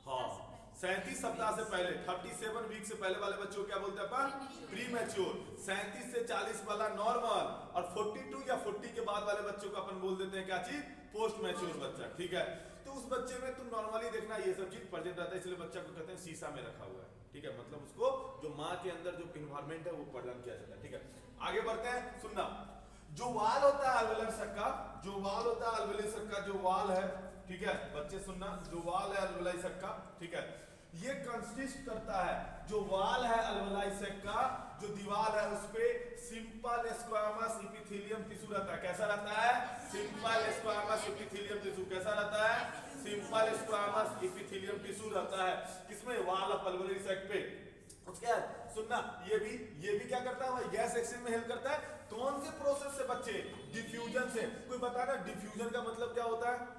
हाँ 37 सप्ताह से पहले, 37 वीक से पहले वाले बच्चों को क्या बोलते हैं अपन? Pre mature. 37 से 40 वाला नॉर्मल, और 42 या 40 के बाद वाले बच्चों को अपन बोल देते हैं क्या चीज? पोस्ट मैच्योर बच्चा, ठीक है। तो उस बच्चे में तुम नॉर्मली देखना ये सब चीज प्रेजेंट रहता है, इसलिए बच्चा को कहते हैं शीशा में रखा हुआ है, ठीक है। मतलब उसको जो माँ के अंदर जो इन्वायरमेंट है वो प्रदान किया जाता है, ठीक है। आगे बढ़ते हैं, सुनना। जो वाल होता है अल्वेलर सक का, जो वाल होता है अल्वेलर सक का, जो वाल है, ठीक है बच्चे सुनना, जो वाल है अल्वेलाई सक का, ठीक है, ये कंसिस्ट करता है, जो वाल है अल्वेलाई सक का, जो दीवार है उस पे सिंपल स्क्वामस एपिथेलियम टिश्यू रहता है। कैसा रहता है? Simple squamous epithelium tissue. कैसा रहता है? सिंपल स्क्वामस एपिथेलियम टिश्यू रहता है किसमें? वाल ऑफ अल्वेलाई सक पे। उसके बाद सुनना, ये भी क्या करता है भाई? गैस एक्सचेंज में हेल्प करता है। कौन से प्रोसेस से बच्चे? डिफ्यूजन से। कोई बताना डिफ्यूजन का मतलब क्या होता है?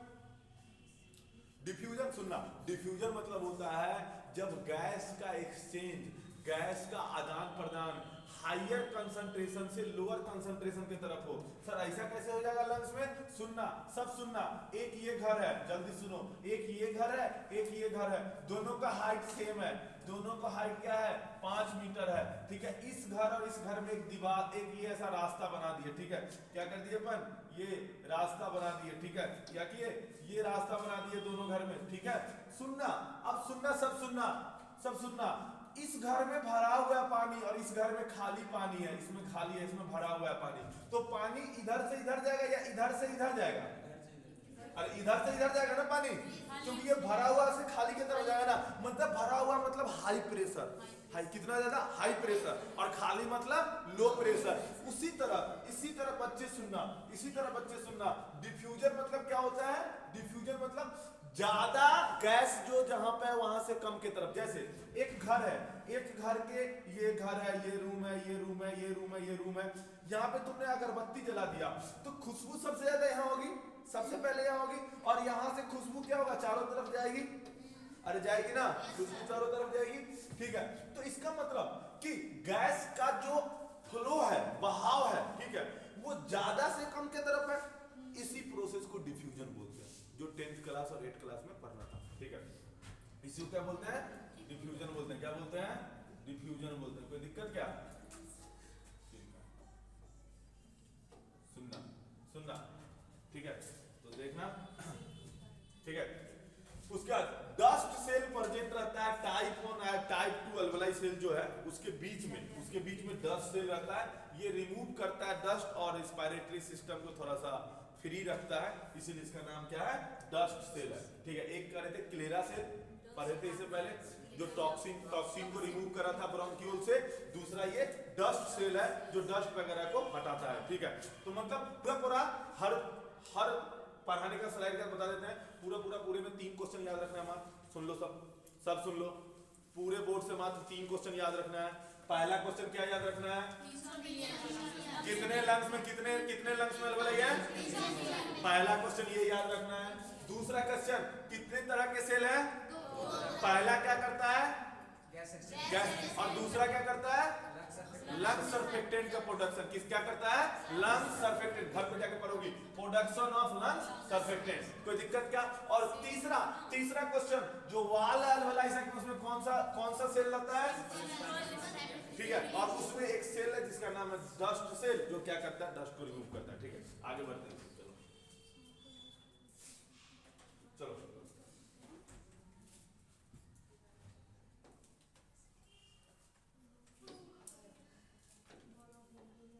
डिफ्यूजन सुनना, डिफ्यूजन मतलब होता है जब गैस का एक्सचेंज, गैस का आदान प्रदान हायर कंसंट्रेशन से लोअर कंसंट्रेशन की तरफ हो। सर ऐसा कैसे हो जाएगा लंग्स में? सुनना, सब सुनना। एक ये घर है, जल्दी सुनो, एक ये घर है, एक ये घर है, दोनों का हाइट सेम है, दोनों का हाइट क्या है? 5 मीटर है, ठीक है। इस घर और इस घर में एक दीवार, एक ये ऐसा रास्ता बना दिए, ठीक है। क्या कर दिए अपन? ये रास्ता बना दिए, ठीक है। क्या किए? ये रास्ता बना दिए दोनों घर में, ठीक है। सुनना, अब सुनना, सब सुनना, सब सुनना। इस घर में भरा हुआ है पानी और इस घर में खाली पानी है, इसमें खाली है, इसमें भरा हुआ है पानी। तो पानी इधर से इधर जाएगा या इधर से इधर जाएगा? अरे इधर से इधर जाएगा ना पानी, क्योंकि ये भरा हुआ से खाली की तरफ जाएगा ना। मतलब भरा हुआ मतलब हाई प्रेशर, हाई कितना ज्यादा? High pressure. और खाली मतलब लो प्रेशर। इसी तरह बच्चे सुनना, इसी तरह बच्चे सुनना। डिफ्यूजन मतलब क्या होता है? डिफ्यूजन मतलब ज्यादा गैस जो जहां पे है वहां से कम की तरफ। जैसे एक घर है, एक घर के ये घर है, ये रूम है, ये रूम है, ये रूम है, ये रूम है। यहाँ पे तुमने अगरबत्ती जला दिया तो खुशबू सबसे ज्यादा यहाँ होगी, सबसे पहले यहाँ होगी, और यहाँ से खुशबू क्या होगा? चारों तरफ जाएगी। अरे जाएगी ना, खुशबू चारों तरफ जाएगी, ठीक है। तो इसका मतलब कि गैस का जो फ्लो है, बहाव है, ठीक है, वो ज्यादा से कम के तरफ है, इसी प्रोसेस को डिफ्यूजन बोलते हैं, जो 10th क्लास और 8th क्लास में पढ़ना था, ठीक है। इसी को क्या बोलते हैं? डिफ्यूजन बोलते हैं। क्या बोलते हैं? डिफ्यूजन बोलते हैं। कोई दिक्कत क्या? सुनना सुनना, ठीक है, तो देखना, ठीक है। उसके बाद डस्ट सेल प्रेजेंट रहता है, टाइप 1 है, टाइप 2 अल्वेलाई सेल जो है उसके बीच में डस्ट सेल रहता है, ये रिमूव करता है डस्ट और रेस्पिरेटरी सिस्टम को थोड़ा सा फ्री रखता है, इसीलिए इसका नाम क्या है? डस्ट सेल है, ठीक है। एक कह रहे थे क्लेरा सेल, पढ़े थे इससे पहले, जो टॉक्सिन को रिमूव करा था ब्रोंकियोल से, दूसरा ये डस्ट सेल है जो डस्ट वगैरह को हटाता है, ठीक है। तो मतलब पूरा हर पढ़ाने का स्लाइड का बता देते हैं, पूरे में 3 क्वेश्चन याद रखना है, मात्र सुन लो, सब सुन लो, पूरे बोर्ड से मात्र 3 क्वेश्चन याद रखना है। पहला क्वेश्चन क्या याद रखना है? कितने लंग्स में अल्वेलाई है? पहला क्वेश्चन ये याद रखना है। दूसरा क्वेश्चन, कितने तरह के सेल है? पहला क्या करता है? गैस, और दूसरा क्या करता है? लंग सर्फेक्टेंट का प्रोडक्शन। क्या करता है? लंग सर्फेक्टेंट, घर पे जाके पढ़ोगी, प्रोडक्शन ऑफ लंग सर्फेक्टेंट। कोई दिक्कत क्या? और तीसरा क्वेश्चन, जो वाल अल्वेलाई है उसमें कौन सा सेल लगता है? ठीक है, और उसमें एक सेल है जिसका नाम है डस्ट सेल, जो क्या करता है? डस्ट को रिमूव करता है, ठीक है। आगे बढ़ते हैं, चलो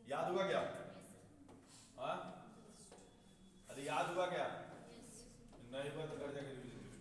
याद हुआ क्या? हाँ, अरे याद हुआ क्या? नहीं हुआ तो घर जाके रिवीजन करो।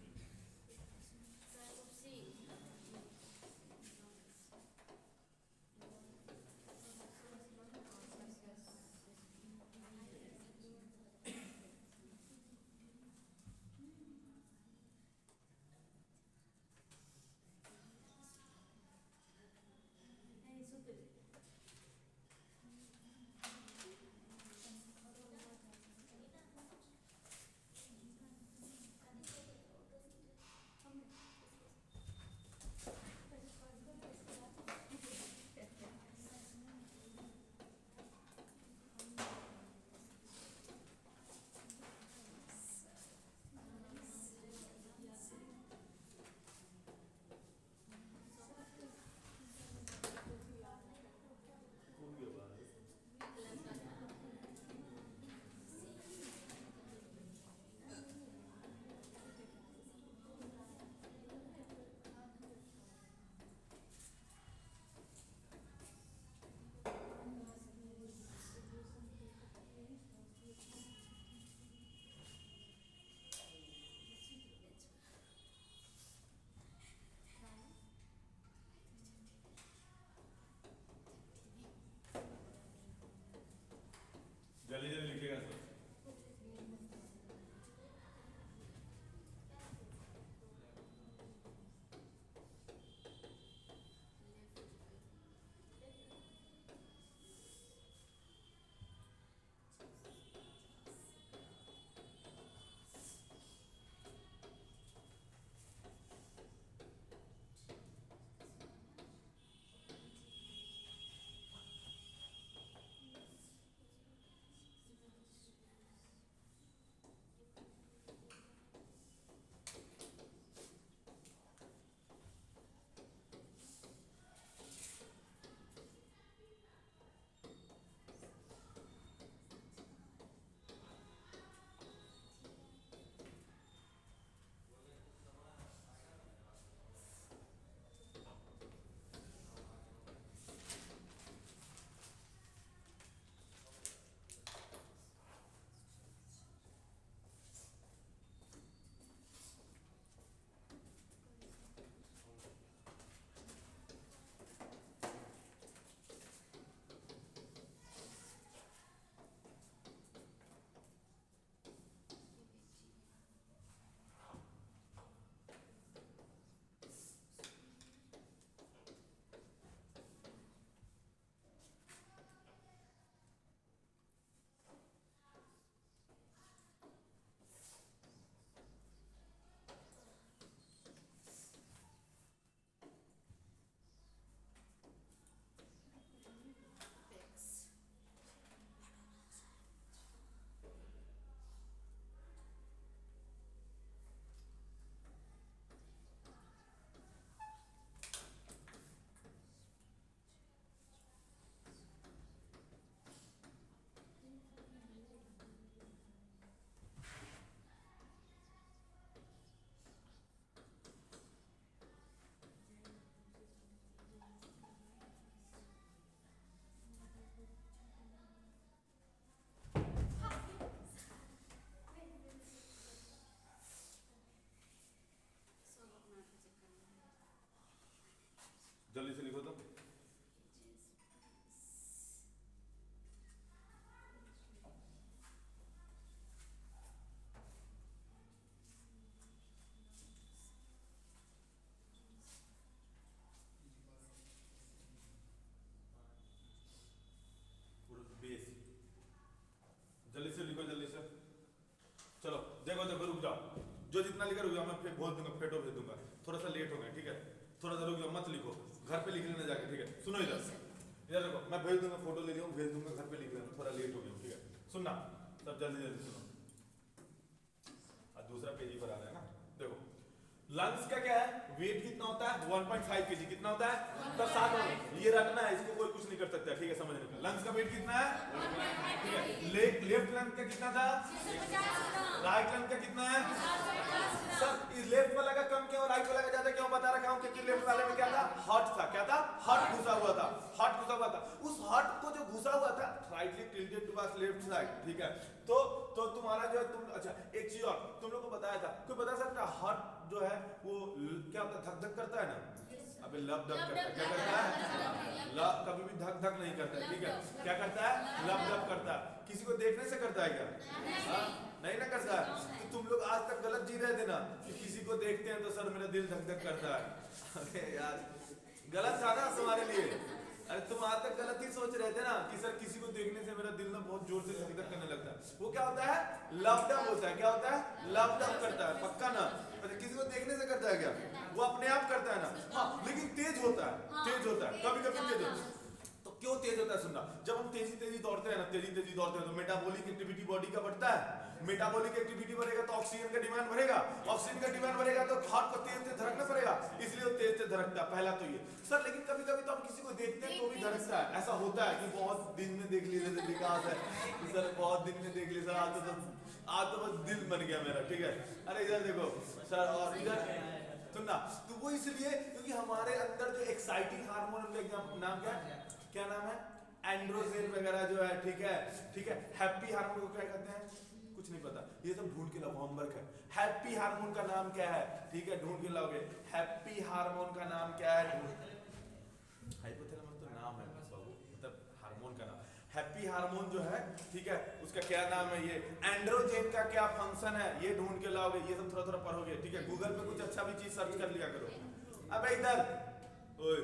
जल्दी से लिखो तो। बेस, जल्दी से लिखो, जल्दी से। चलो देखो देखो, रुक जाओ, जो जितना लिखा रुक जाओ, मैं फिर बोल दूंगा, फेटो भेज दूंगा। थोड़ा सा लेट हो गया, ठीक है, थोड़ा सा रुक जाओ, मत लिखो, घर पे लिख लेना जाके, ठीक है। सुनो इधर, इधर देखो, मैं भेज दूंगा, फोटो ले लिया हूँ, भेज दूंगा, घर पे लिख लेना, थोड़ा लेट हो गया, ठीक है। सुनना सब, जल्दी जल्दी सुनो। दूसरा पेज ही पर आ रहा है ना, देखो लंग्स का क्या है, वेट कितना होता है, 1.5 kg, कितना होता है, तो 7 होगा, ये रखना है, इसको कोई कुछ नहीं कर सकता, ठीक है, समझने का। लंग्स का वेट कितना है, ठीक है। लेफ्ट लंग का कितना था, राइट लंग का कितना है, सर इस लेफ्ट वाला का कम क्यों, राइट वाला का ज्यादा क्यों बता रखा हूं, क्योंकि लेफ्ट वाले में क्या था, हार्ट था, क्या था, हार्ट घुसा हुआ था, हार्ट घुसा हुआ था। उस हार्ट को जो घुसा हुआ था, rightly tilted towards left side, ठीक है। तो तुम्हारा जो है, तुम, अच्छा एक चीज और तुम लोग को बताया था, कोई बता सकता है हार्ट जो है वो क्या होता है, धक धक करता है ना, अबे लब दब करता है, क्या करता है, कभी भी धक धक नहीं करता है, ठीक है, क्या करता है, लब दब करता है। किसी को देखने से करता है क्या, नहीं ना करता है। तो तुम लोग आज तक गलत जी रहे थे ना, कि किसी को देखते हैं तो सर मेरा दिल धक धक करता है। अरे यार गलत था ना तुम्हारे लिए, अरे तुम आज तक गलत ही सोच रहे थे ना, कि सर किसी को देखने से मेरा दिल ना बहुत जोर से धक धक करने लगता है। वो क्या होता है, लव डब होता है, क्या होता है, लव डब करता है, पक्का ना। किसी को देखने से करता है क्या, वो अपने आप करता है ना, हाँ, लेकिन तेज होता है, तेज होता है, कभी कभी तेज होता है। तो क्यों तेज होता है, सुनना, जब हम तेजी तेजी दौड़ते हैं ना, तेजी तेजी दौड़ते हैं तो मेटाबॉलिक एक्टिविटी बॉडी का बढ़ता है, मेटाबॉलिक एक्टिविटी बढ़ेगा तो ऑक्सीजन का डिमांड बढ़ेगा, ऑक्सीजन का डिमांड बढ़ेगा तो हार्ट को तेज से धड़कना पड़ेगा, इसलिए वो तेज से धड़कता है। पहला तो ये सर, लेकिन कभी कभी तो हम किसी को देखते हैं तो भी धड़कता है, ऐसा होता है कि बहुत दिन में देख लिए, जैसे विकास है सर, बहुत दिन में देख लिए सर, आज तो बस दिल बन गया मेरा, ठीक है। अरे इधर देखो सर, और इधर सुनना, तो वो इसलिए क्योंकि हमारे अंदर जो एक्साइटिंग हार्मोन, नाम क्या नाम है, एंड्रोजन वगैरह जो है, ठीक है, ठीक है। हैप्पी हार्मोन को क्या कहते हैं, कुछ नहीं पता, ये सब ढूंढ के लाओ, होमवर्क है। हैप्पी हार्मोन का नाम क्या है, ठीक है, ढूंढ के लाओगे। हैप्पी हार्मोन का नाम क्या है, हाइपोथैलेमस तो नाम है बाबू, मतलब हार्मोन का नाम हैप्पी हार्मोन जो है, ठीक है, उसका क्या नाम है, ये एंड्रोजन का क्या फंक्शन है, ये ढूंढ के लाओगे, ये सब थोड़ा थोड़ा पढ़ोगे, ठीक है। गूगल पे कुछ अच्छा भी चीज सर्च कर लिया करो। अबे इधर ओए,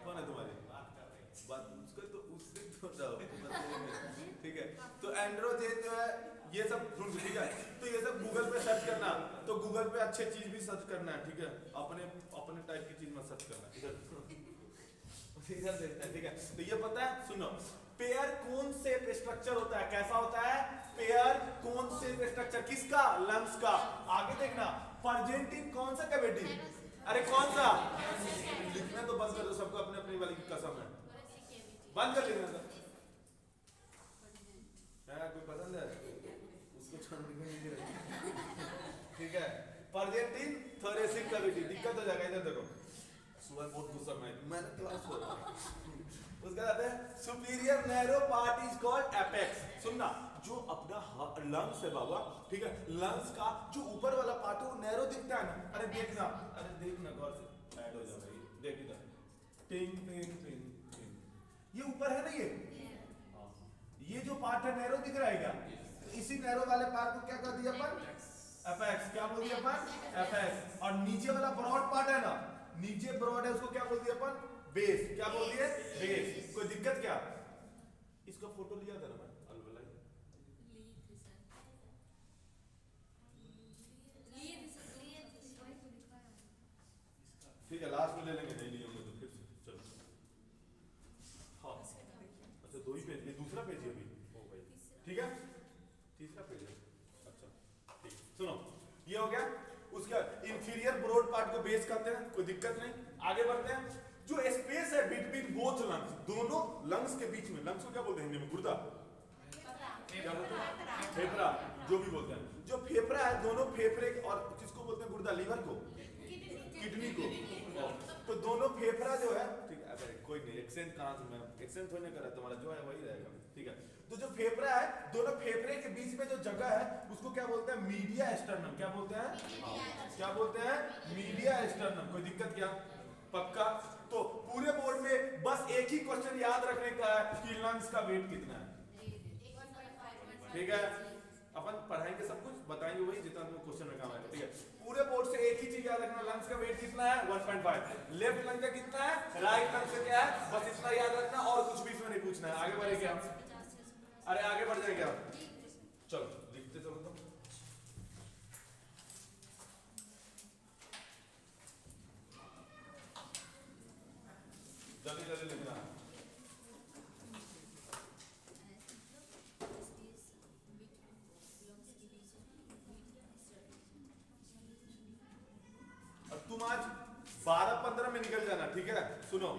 कौन है तुम्हारी बात, उसको तो उससे तो जाओ, ठीक है। तो एंड्रोजन जो है ये सब ढूंढ, ठीक है। तो ये सब गूगल पे सर्च करना, तो गूगल पे अच्छे चीज भी सर्च करना है, ठीक है, अपने अपने टाइप की चीज मत सर्च करना, इधर इधर देखना है, ठीक है। तो ये पता है, सुनो, पेयर कोन शेप स्ट्रक्चर होता है, कैसा होता है, पेयर कोन शेप स्ट्रक्चर, किसका, लंग्स का। आगे देखना, प्रेजेंट इन कौन सा कैविटी, अरे कौन सा, लिखना तो बंद कर दो, सबको अपने अपनी वाली की कसम है, बंद कर लेना सर। कोई पसंद है उसको छोड़ के नहीं दे, ठीक है। प्रेजेंट इन थोरेसिक कैविटी, दिक्कत हो जाएगा, इधर देखो, सुबह बहुत गुस्सा में मैंने क्लास छोड़ा, उसका कहते हैं superior narrow part is called apex. सुनना, जो अपना लंग्स है बाबा, ठीक है, लंग्स का जो ऊपर वाला पार्ट है वो नैरो दिखता है ना, अरे देखना गौर से, ऐड हो जा भाई, देख इधर, टिंग टिंग टिंग टिंग, ये ऊपर है ना, ये जो पार्ट है नैरो दिख रहा है क्या, इसी नैरो वाले पार्ट को क्या कर दिया अपन, एपेक्स, क्या बोल दिया अपन, एपेक्स। और नीचे वाला ब्रॉड पार्ट है ना, नीचे ब्रॉड है, उसको क्या बोल दिया अपन, बेस, क्या बोल दिए, बेस। कोई दिक्कत क्या, इसका फोटो लिया था ना मैं, ठीक है, लास्ट में ले लेंगे, नहीं लिए होंगे तो फिर से चलो। हाँ अच्छा, 2 ही पेज, ये दूसरा पेज है अभी, ओ भाई, ठीक है, तीसरा पेज है, अच्छा ठीक। सुनो, ये हो गया, उसका इंफीरियर ब्रॉड पार्ट को बेस कहते हैं, कोई दिक्कत नहीं। आगे बढ़ते हैं, जो स्पेस है बिटवीन बोथ लंग्स, दोनों लंग्स के बीच में, लंग्स को क्या बोलते हैं हिंदी में, गुर्दा, क्या बोलते हैं, फेफड़ा, जो भी बोलते हैं, जो फेफड़ा है, दोनों फेफड़े, और किसको बोलते हैं गुर्दा, लीवर को, किडनी को, तो दोनों फेफड़ा जो है, ठीक है, अरे कोई नहीं, एक्सेंट कहां से, मैं एक्सेंट थोड़ी नहीं कर रहा, तुम्हारा जो है वही रहेगा, ठीक है। तो जो फेफड़ा है, दोनों फेफड़े के बीच में जो जगह है उसको क्या बोलते हैं, मीडिया एस्टर्नम, क्या बोलते हैं, क्या बोलते हैं, मीडिया एस्टर्नम। कोई दिक्कत क्या, पक्का? तो पूरे बोर्ड में बस एक ही क्वेश्चन याद रखने का है कि लंग्स का वेट कितना है। ठीक है, अपन पढ़ाएंगे सब कुछ बताएंगे वही जितना तुम क्वेश्चन में काम आएगा। ठीक है, पूरे बोर्ड से एक ही चीज याद रखना, लंग्स का वेट कितना है 1.5, लेफ्ट लंग का कितना है, राइट लंग का क्या है, बस इतना याद रखना और कुछ भी इसमें नहीं पूछना है। आगे बढ़े क्या? अरे आगे बढ़ जाए क्या? चलो लिखते चलो तो। जल्दी जल्दी लिखना। अब तुम आज 12-15 में निकल जाना, ठीक है? सुनो,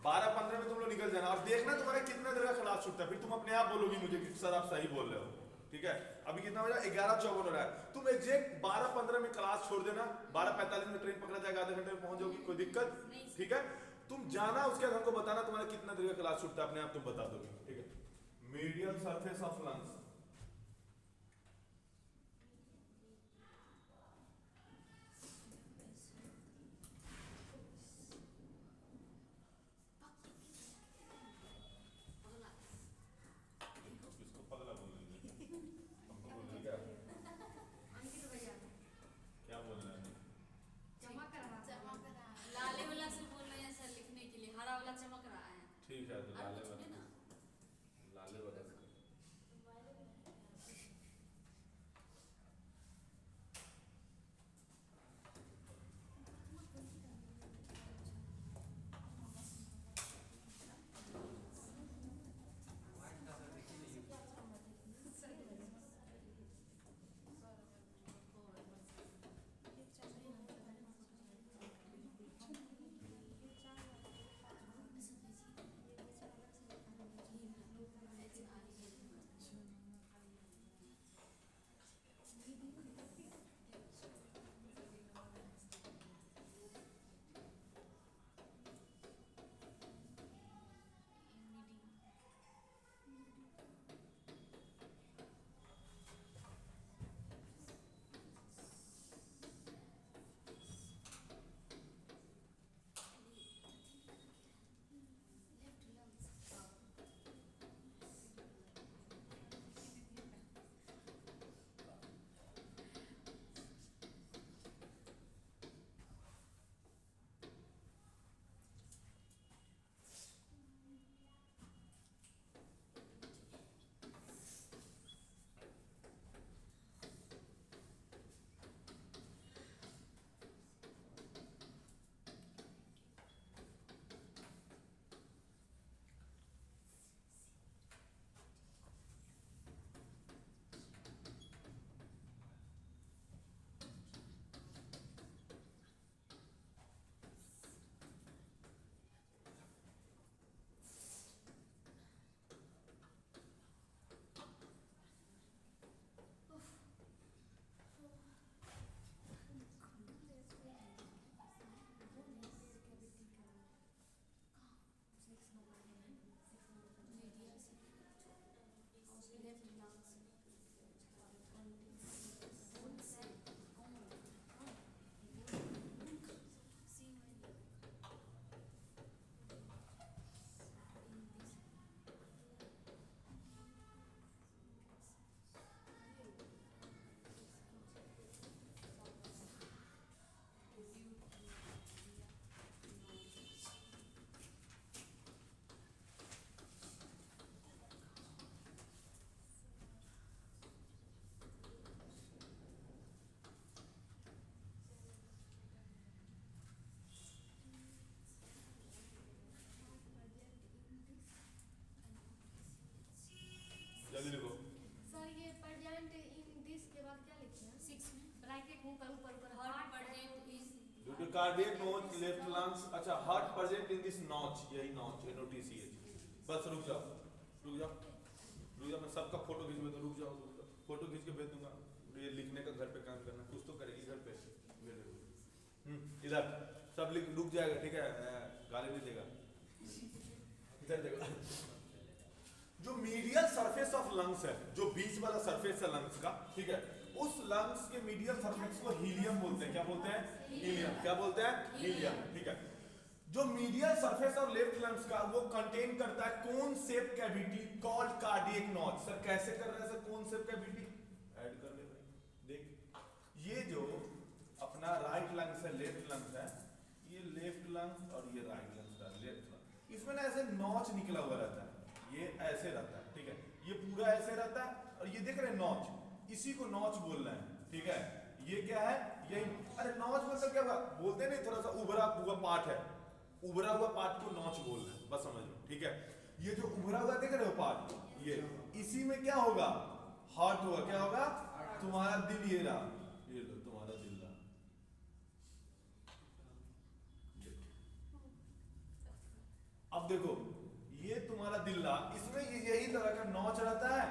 12-15 में तुम लोग निकल जाना और देखना तुम्हारा कितना देर का क्लास छूटता है, फिर तुम अपने आप बोलोगी मुझे कि सर आप सही बोल रहे हो। ठीक है, अभी कितना बजा? 11:54 हो रहा है। तुम एग्जैक्ट 12:15 में क्लास छोड़ देना, 12:45 में ट्रेन पकड़ा जाएगा, आधे घंटे में पहुंच जाओगी, कोई दिक्कत? ठीक है, तुम जाना, उसके बाद हमको बताना तुम्हारा कितना देर का क्लास छूटता है, अपने आप तुम बता दोगे। ठीक है, मीडियल सरफेस ऑफ लंग्स। किसको पगला बोल रही है? हमको बोल रही है क्या? अंकित भैया क्या बोल रहे हैं? चमक रहा लाले वाला से बोल रहे हैं सर लिखने के लिए, हरा वाला चमक रहा है। ठीक है, तो और लाले कुछ भी वाला, ना। लाले वाला जल्दी लिखो। सर ये प्रेजेंट इन दिस के बाद क्या लिखते हैं? 6 में ब्रैकेट ऊपर ऊपर ऊपर heart present is due to cardiac notch left lungs, अच्छा heart present in this notch, यही नॉच NOTCH। बस रुक जाओ रुक जाओ रुक जाओ, मैं सबका फोटो खींच दूंगा, तो रुक जाओ फोटो खींच के भेज दूंगा। ये लिखने का घर पे काम करना, कुछ तो करेगी घर पे। इधर सब लिख, रुक जाएगा, ठीक है, गाली नहीं देगा। इधर देखो, जो मीडियल सरफेस ऑफ लंग्स है, जो बीच वाला सरफेस है लंग्स का, ठीक है, उस लंग्स के मीडियल सरफेस को हीलियम बोलते हैं। क्या बोलते हैं? हीलियम। क्या बोलते हैं? हीलियम। ठीक है, जो मीडियल सरफेस और लेफ्ट लंग्स का वो कंटेन करता है cone shape cavity called cardiac notch. Sir कैसे कर रहे हैं sir cone shape cavity? Add कर ले भाई। देख ये जो अपना राइट लंग्स है लेफ्ट लंग्स है, ये लेफ्ट लंग्स और ये राइट लंग्स है लेफ्ट लंग्स, इसमें ना ऐसे नॉच निकला हुआ रहता है, ये ऐसे रहता है, ठीक है, ये पूरा ऐसे रहता है और ये देख रहे हैं नॉच, इसी को नॉच बोल रहे हैं, ठीक है। ये क्या है? यही। अरे नॉच मतलब क्या हुआ? बोलते नहीं थोड़ा सा उभरा हुआ पार्ट है, उभरा हुआ पार्ट को नॉच बोल रहे हैं, बस समझ लो, ठीक है। ये जो उभरा हुआ देख रहे हो पार्ट, ये इसी में क्या होगा? हार्ट होगा। क्या होगा? तुम्हारा दिल ये रहा, ये लो तुम्हारा दिल रहा। अब देखो ये तुम्हारा दिल रहा, इसमें यही तरह का नॉच रहता है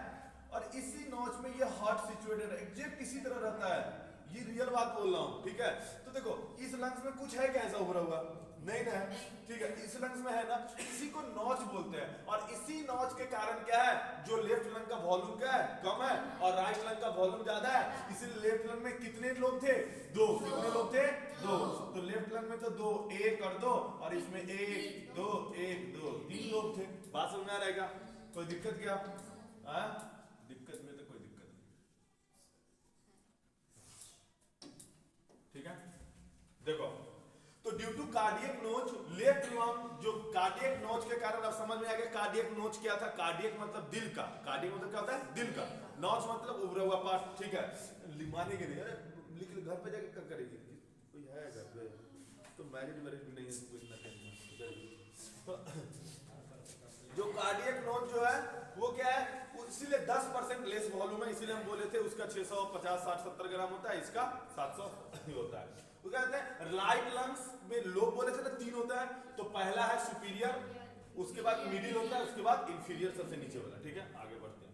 और इसी नॉच में ये हार्ट सिचुएटेड है, एग्जैक्ट इसी तरह रहता है। ये रियल बात बोल रहा हूं, ठीक है। तो देखो इस लंग्स में कुछ है क्या ऐसा उभरा हुआ? नहीं ना है, ठीक है। इस लंग्स में है ना, इसी को नॉच बोलते हैं और इसी नॉच के कारण क्या है, जो लेफ्ट लंग का वॉल्यूम क्या है? कम है और राइट लंग का वॉल्यूम ज्यादा है। इसीलिए लेफ्ट लंग में कितने लोग थे? दो। कितने लोग थे? दो। तो लेफ्ट लंग में तो दो, एक और दो, और इसमें एक दो एक दो, तीन लोग थे। बात समझ में आ रहेगा? कोई दिक्कत क्या? दिक्कत में तो कोई दिक्कत नहीं, ठीक है। देखो तो due to cardiac notch left lung, जो कार्डियक नोच के कारण अब समझ में आ गया कार्डियक नोच क्या था। कार्डियक मतलब दिल का, कार्डियक मतलब क्या होता है? दिल का। नोच मतलब उभरा हुआ पार्ट, ठीक है। लिमाने के लिए अरे लिख ले, घर पे जाके क्या करेगी? कोई है घर पे तो मैरिज वैरिज नहीं है, कुछ ना करेंगे। जो कार्डियक नोच जो है वो क्या है, इसीलिए 10% लेस वॉल्यूम है, इसीलिए हम बोले थे उसका 650 60 70 ग्राम होता है, इसका 700 होता है। तो कहते हैं राइट लंग्स में लोग बोले थे ना 3 होता है, तो पहला है सुपीरियर, उसके बाद मिडिल होता है, उसके बाद इंफीरियर सबसे नीचे वाला, ठीक है। आगे बढ़ते हैं।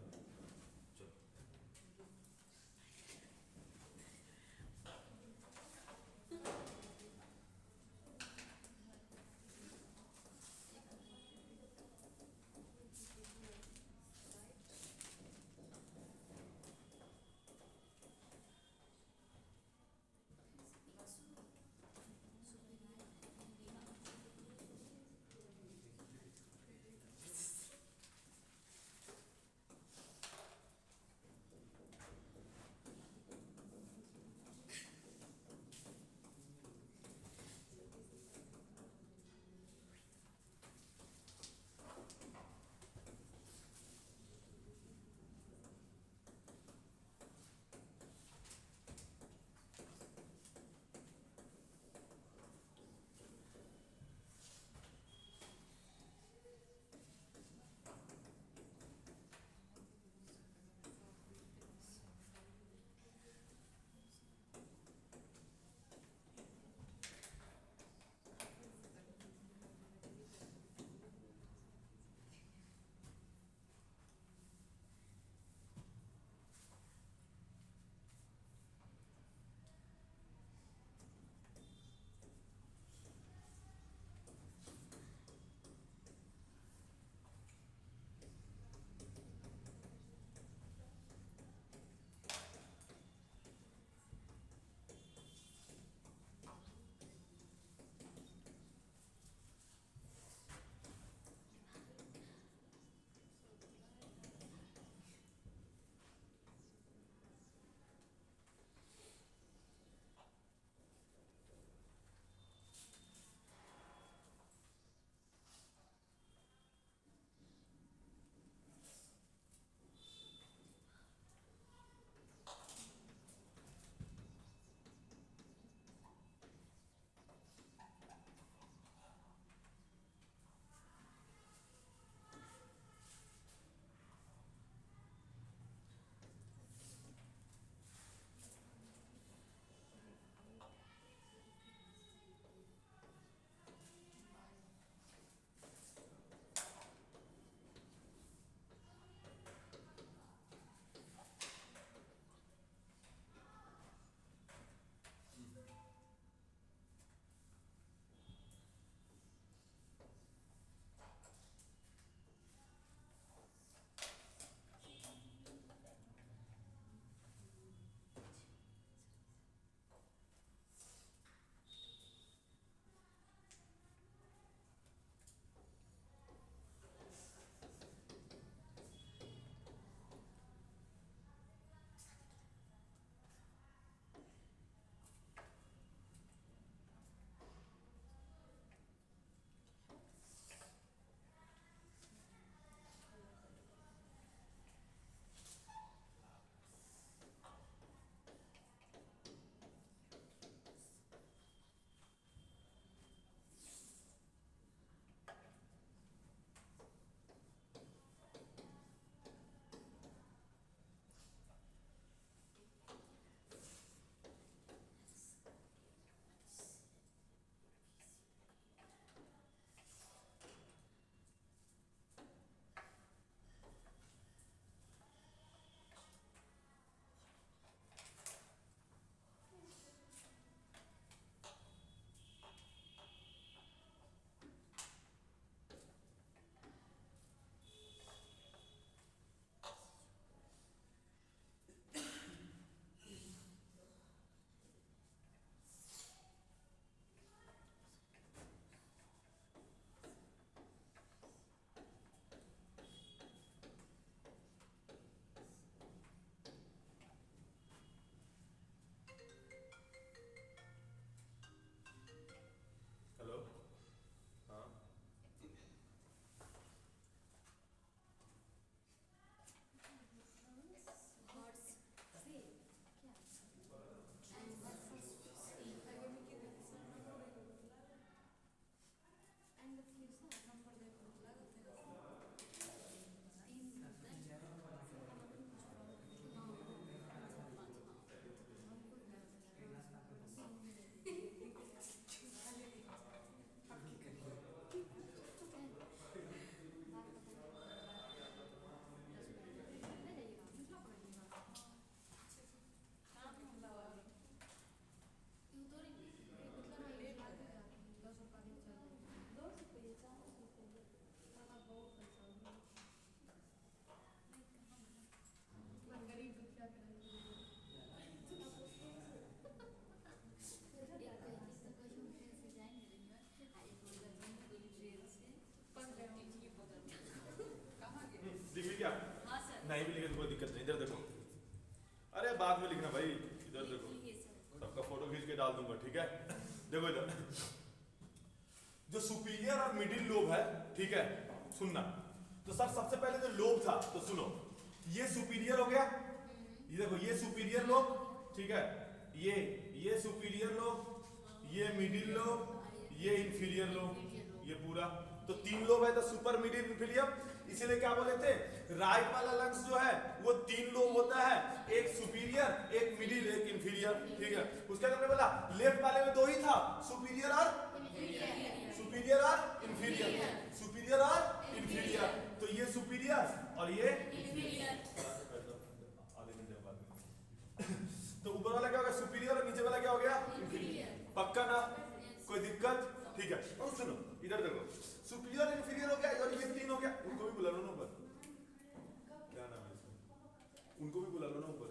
नहीं भी लिखे तो कोई दिक्कत नहीं। इधर देखो, अरे बाद में लिखना भाई, इधर देखो, ये सब सबका फोटो खींच के डाल दूंगा, ठीक है। देखो इधर जो सुपीरियर और मिडिल लोब है, ठीक है, सुनना। तो सर सबसे पहले जो लोब था, तो सुनो, ये सुपीरियर हो गया, ये देखो ये सुपीरियर लोब, ठीक है, ये सुपीरियर लोब, ये मिडिल लोब, ये इंफीरियर लोब, ये पूरा। तो 3 लोब है, तो सुपर मिडिल इंफीरियर। इसीलिए क्या बोले थे, राइट वाला लंग्स जो है वो 3 लोब होता है, एक सुपीरियर, एक मिडिल, एक इंफीरियर, ठीक है। उसके बाद हमने बोला लेफ्ट वाले में 2 ही था, सुपीरियर और सुपीरियर और इंफीरियर, सुपीरियर और इंफीरियर। तो ये सुपीरियर और ये इंफीरियर। आधे घंटे बाद तो ऊपर वाला क्या हो गया सुपीरियर और नीचे वाला क्या हो गया इंफीरियर। पक्का ना, कोई दिक्कत, ठीक है। और सुनो इधर देखो, सुपीरियर इंफीरियर हो गया और ये 3 हो गया। उनको भी बुला लो ना ऊपर, क्या नाम है इसका, उनको भी बुला लो ना ऊपर,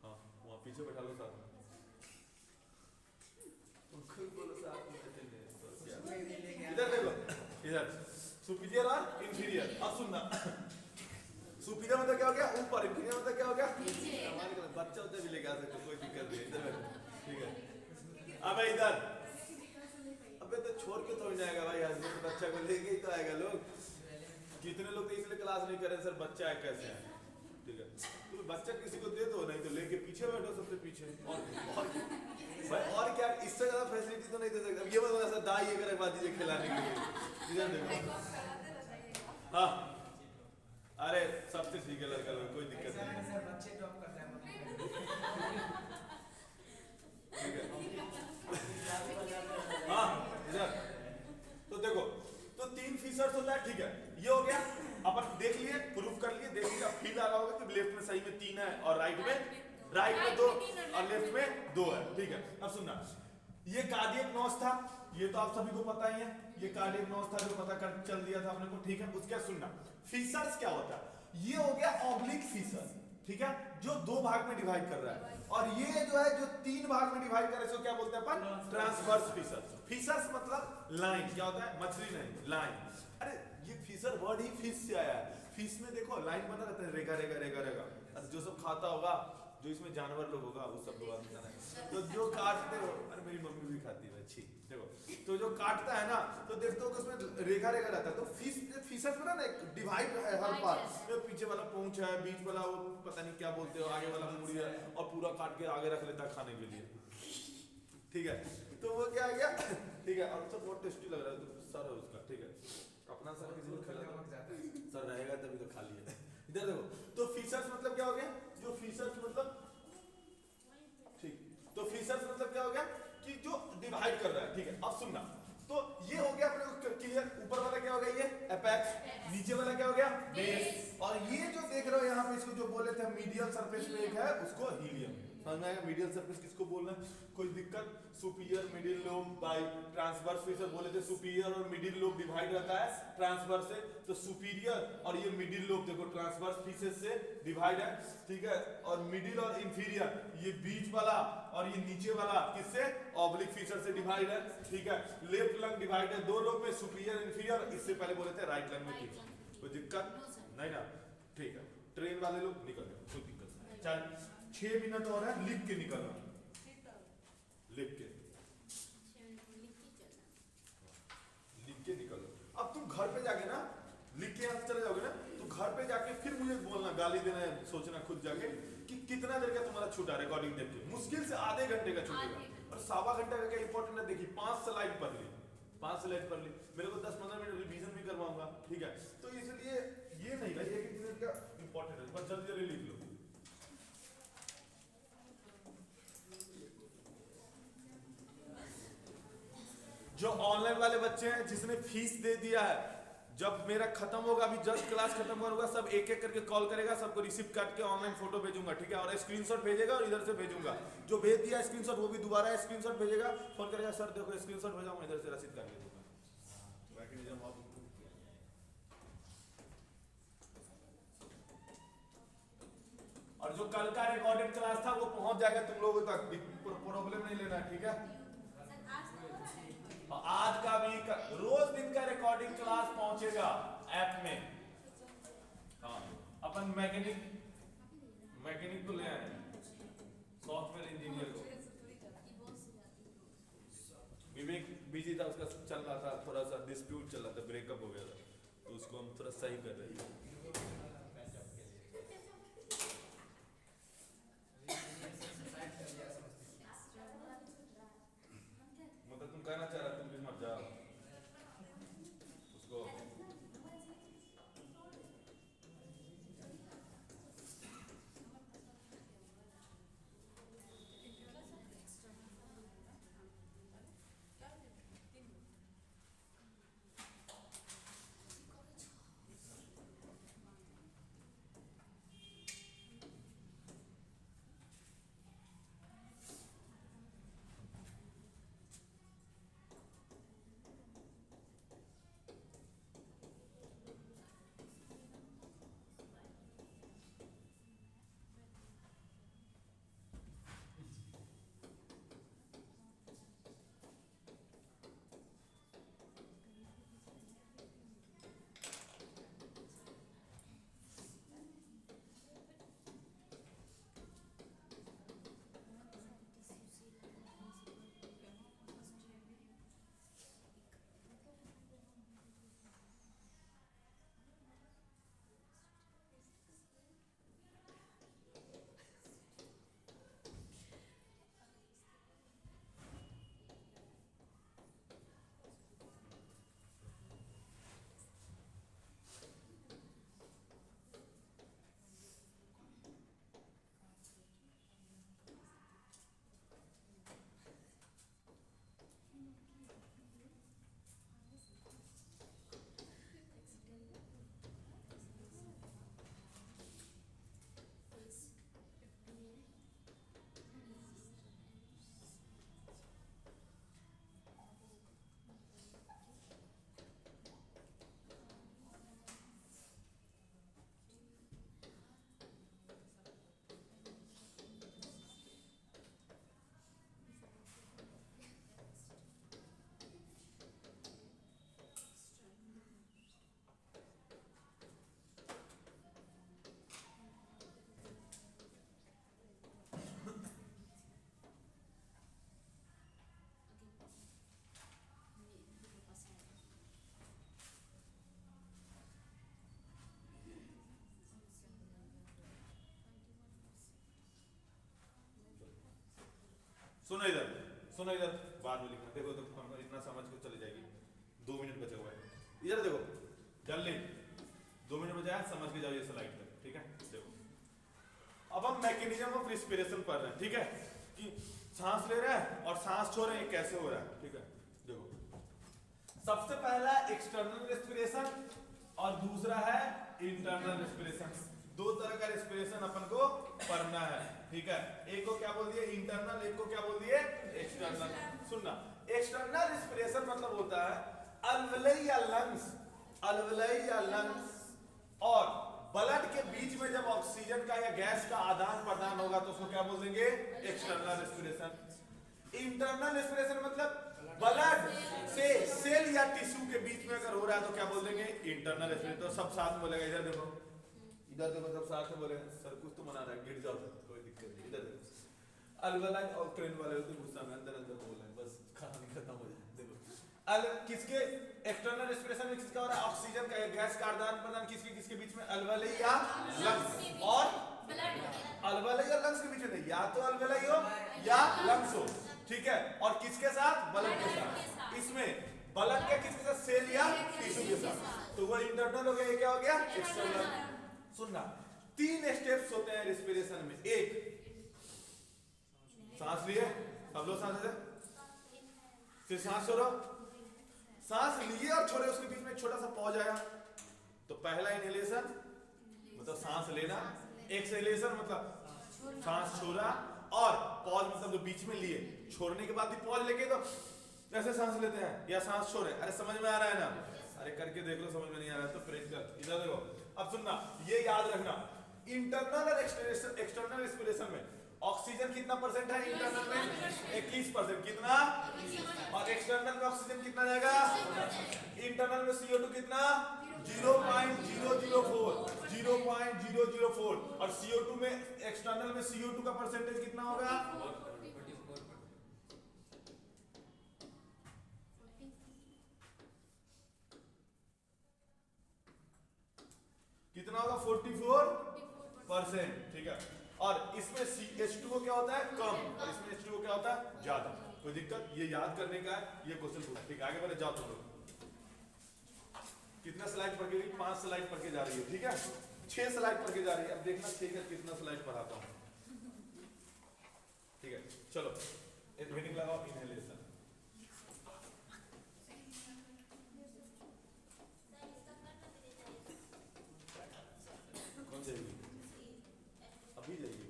हाँ वहाँ पीछे बैठा लो साथ में, उनको भी बोलो साथ में बैठे। इधर देखो, इधर सुपीरियर और इंफीरियर। अब सुनना, सुपीरियर मतलब क्या हो गया ऊपर, इंफीरियर मतलब क्या हो गया नीचे। बच्चा होता भी लेके आ सकते, कोई दिक्कत नहीं। इधर बैठो, ठीक है। अब इधर, अबे तो छोड़ के थोड़ी जाएगा भाई, हस्बैंड बच्चा को लेके ही तो आएगा लोग। कितने लोग तो इसलिए क्लास नहीं कर रहे सर, बच्चा है कैसे है, ठीक है। तो बच्चा किसी को दे दो, नहीं तो लेके पीछे बैठो, सबसे पीछे। और भाई और क्या, इससे ज्यादा फैसिलिटी तो नहीं दे सकते। ये मतलब सर दाई ये करे बात दीजिए खिलाने के लिए, इधर देखो, हाँ अरे सबसे ठीक है लड़का लोग, कोई दिक्कत नहीं है, सर बच्चे ड्रॉप करते हैं ठीक है। हाँ इधर तो देखो, तो 3 फीचर्स होता है, ठीक है। ये हो गया, अपन देख लिए, प्रूफ कर लिए, देख लिया, फील आ रहा होगा कि लेफ्ट में सही में 3 है और राइट में 2 और लेफ्ट में 2 है, ठीक है। अब सुनना, ये कार्डियक नॉस था, ये तो आप सभी को पता ही है, ये कार्डियक नॉस था जो पता कर चल दिया था अपने को, ठीक है। उसके बाद सुनना फीचर्स क्या होता है, ये हो गया ऑब्लिक फीचर, ठीक है, जो 2 भाग में डिवाइड कर रहा है। और ये जो है जो 3 भाग में डिवाइड कर रहे हैं, इसको क्या बोलते हैं अपन, ट्रांसवर्स फीचर। फीचर्स मतलब लाइन, क्या होता है, मछली नहीं लाइन। अरे ये फीचर वर्ड ही फिश से आया है, फिश में देखो लाइन बना रहता है, रेगा रेगा रेगा रेगा। अरे जो सब खाता होगा, जो इसमें जानवर लोग होगा, वो सब लोग जाना है। तो जो काटते हो, अरे मेरी मम्मी भी खाती है अच्छी, देखो तो जो काटता है ना, तो देखते हो कि उसमें रेखा रेखा रहता है। तो फिश फिशर्स में ना एक डिवाइड है हर पार्ट, पीछे वाला पूंछ है, बीच वाला वो पता नहीं क्या बोलते हो, आगे वाला मुड़ी है, और पूरा काट के आगे रख लेता है खाने के लिए, ठीक है। तो वो क्या है, ठीक है, और सब बहुत टेस्टी लग रहा है। तो सर है उसका, ठीक है, अपना सर किसी को खिलाता सर रहेगा तभी तो खा लिया। इधर देखो, तो फीचर्स मतलब क्या हो गया, जो फीचर्स मतलब, ठीक, तो फीचर्स मतलब क्या हो गया कि जो डिवाइड कर रहा है, ठीक है। अब सुनना, तो ये हो गया अपने को क्लियर। ऊपर वाला क्या हो गया, ये एपेक्स, नीचे वाला क्या हो गया बेस, और ये जो देख रहे हो यहाँ पे, इसको जो बोले थे मीडियल सरफेस पे एक है, उसको हीलियम। समझ में आएगा मीडियल सरफेस किसको बोलना है, कोई दिक्कत। Superior middle lobe by transverse fissure बोले थे, सुपीरियर और मिडिल लोब डिवाइड रहता है ट्रांसवर्स से, तो सुपीरियर और ये मिडिल लोब देखो ट्रांसवर्स फीचर से डिवाइड है, ठीक है। और मिडिल और इंफीरियर, ये बीच वाला और ये नीचे वाला किससे, ऑब्लिक फीचर से डिवाइड है, ठीक है। लेफ्ट लंग डिवाइड है 2 लोब में, सुपीरियर इंफीरियर। इससे पहले बोले थे राइट लंग में, ठीक, कोई दिक्कत नहीं ना, ठीक है। ट्रेन वाले लोग निकल गए, कोई दिक्कत नहीं। चल 6 मिनट और है, लिख के निकलना, लिख के निकलो। अब तुम घर पे जाके ना लिख के यहाँ चले जाओगे ना, तो घर पे जाके फिर मुझे बोलना, गाली देना है, सोचना खुद जाके कि कितना देर का तुम्हारा छूटा रिकॉर्डिंग देख के। मुश्किल से आधे घंटे का छूटेगा, और 1.25 घंटे का क्या इंपॉर्टेंट है, देखिए 5 स्लाइड पढ़ ली, 5 स्लाइड पढ़ ली, मेरे को 10-15 मिनट रिवीजन भी करवाऊंगा, ठीक है। तो इसलिए ये नहीं भाई, 1 मिनट का इंपॉर्टेंट है, बस जल्दी जल्दी लिख लो। जो ऑनलाइन वाले बच्चे हैं, जिसने फीस दे दिया है, जब मेरा खत्म होगा, अभी जस्ट क्लास खत्म होगा, सब एक एक करके कॉल करेगा, सबको रिसीव काट के ऑनलाइन फोटो भेजूंगा, ठीक है। और स्क्रीनशॉट भेजेगा और इधर से भेजूंगा, जो भेज दिया स्क्रीनशॉट वो भी दोबारा स्क्रीनशॉट भेजेगा, फोन करेगा, सर देखो स्क्रीनशॉट भेजा, मैं इधर से रसीद काट के दूंगा। और जो कल का रिकॉर्डेड क्लास था वो पहुंच जाएगा तुम लोगों तक, प्रॉब्लम नहीं लेना, ठीक है। आज का भी रोज दिन का रिकॉर्डिंग क्लास पहुंचेगा ऐप में, हाँ अपन मैकेनिक तो ले आए, सॉफ्टवेयर इंजीनियर को। विवेक बिजी था, उसका चल रहा था थोड़ा सा डिस्प्यूट चल रहा था, ब्रेकअप हो गया था, तो उसको हम थोड़ा सही कर रहे हैं। मतलब तुम कहना चाह रहा, तुम भी मत जाओ उसको। सुनो इधर, सुनो इधर, बाद में लिखना। देखो तो हम इतना समझ के चले जाएगी। 2 मिनट बचे हुए हैं, इधर देखो जल्दी, 2 मिनट बचा है, समझ के जाओ ये स्लाइड तक, ठीक है। देखो अब हम मैकेनिज्म ऑफ रिस्पिरेशन पढ़ रहे हैं, ठीक है, कि सांस ले रहा है और सांस छोड़ रहे हैं, कैसे हो रहा है, ठीक है। देखो सबसे पहला एक्सटर्नल रेस्पिरेशन और दूसरा है इंटरनल रेस्पिरेशन। 2 तरह का रेस्पिरेशन अपन को पढ़ना है, ठीक है। एक को क्या बोल दिए इंटरनल, एक को क्या बोल दिए एक्सटर्नल। सुनना, एक्सटर्नल रेस्पिरेशन मतलब होता है अलवेलाई या लंग्स, अलवेलाई या लंग्स और ब्लड के बीच में जब ऑक्सीजन का या गैस का आदान प्रदान होगा तो उसको क्या बोल देंगे एक्सटर्नल रेस्पिरेशन। इंटरनल रेस्पिरेशन मतलब ब्लड से सेल या टिश्यू के बीच में अगर हो रहा है तो क्या बोल देंगे इंटरनल रेस्पिरेशन। तो सब साथ में बोलेगा, इधर देखो, इधर देखो, सब साथ में बोले। सर कुछ तो मना रहा है, गिर जाओ, कोई दिक्कत नहीं। इधर देखो, अलवेलाई और ट्रेन वाले तो गुस्सा में अंदर अंदर बोल रहे हैं, बस कहानी खत्म हो जाए। देखो किसके एक्सटर्नल रेस्पिरेशन में किसका हो रहा है ऑक्सीजन का गैस का आदान प्रदान किसके किसके बीच में, अलवेलाई या लंग्स। और अलवेलाई और लंग्स के बीच में, या तो अलवेलाई हो या लंग्स हो, ठीक है। और किसके साथ, ब्लड के साथ। इसमें ब्लड के किसके साथ, सेल या टिश्यू के साथ, तो वो इंटरनल हो गया, ये क्या हो गया एक्सटर्नल। सुनना, 3 स्टेप्स होते हैं रेस्पिरेशन में। एक, सांस लिए, सब लोग सांस लेते, फिर सांस छोड़ो, सांस लिए और छोड़े, उसके बीच में एक छोटा सा पॉज आया, तो पहला इनहेलेशन मतलब सांस लेना, एक्सहेलेशन मतलब सांस छोड़ा, और पॉज मतलब जो बीच में लिए, छोड़ने के बाद भी पॉज लेके तो ऐसे सांस लेते हैं या सांस छोड़े। अरे समझ में आ रहा है ना, अरे करके देख लो, समझ में नहीं आ रहा है तो प्रैक्टिकल। इधर देखो, अब सुनना, ये याद रखना, इंटरनल और एक्सटर्नल रेस्पिरेशन में ऑक्सीजन कितना परसेंट है, इंटरनल में 21%, कितना, और एक्सटर्नल में ऑक्सीजन कितना जाएगा, इंटरनल में CO2 कितना 0.004 और CO2 में एक्सटर्नल में CO2 का परसेंटेज कितना होगा? कितना होगा? 44%। ठीक है। और इसमें H2O क्या होता है? कम। और इसमें H2O क्या होता है? ज्यादा। कोई दिक्कत? ये याद करने का है, ये क्वेश्चन पूछा। ठीक है, आगे बढ़े, जाओ तुम लोग। कितना स्लाइड पढ़ के गई? 5 स्लाइड पढ़ के जा रही है। ठीक है, 6 स्लाइड पढ़ के जा रही है। अब देखना 6 का कितना स्लाइड पढ़ाता हूँ। ठीक है, चलो हेडिंग लगाओ, इनहेलेशन। कौन जाएगी? अभी जाइए।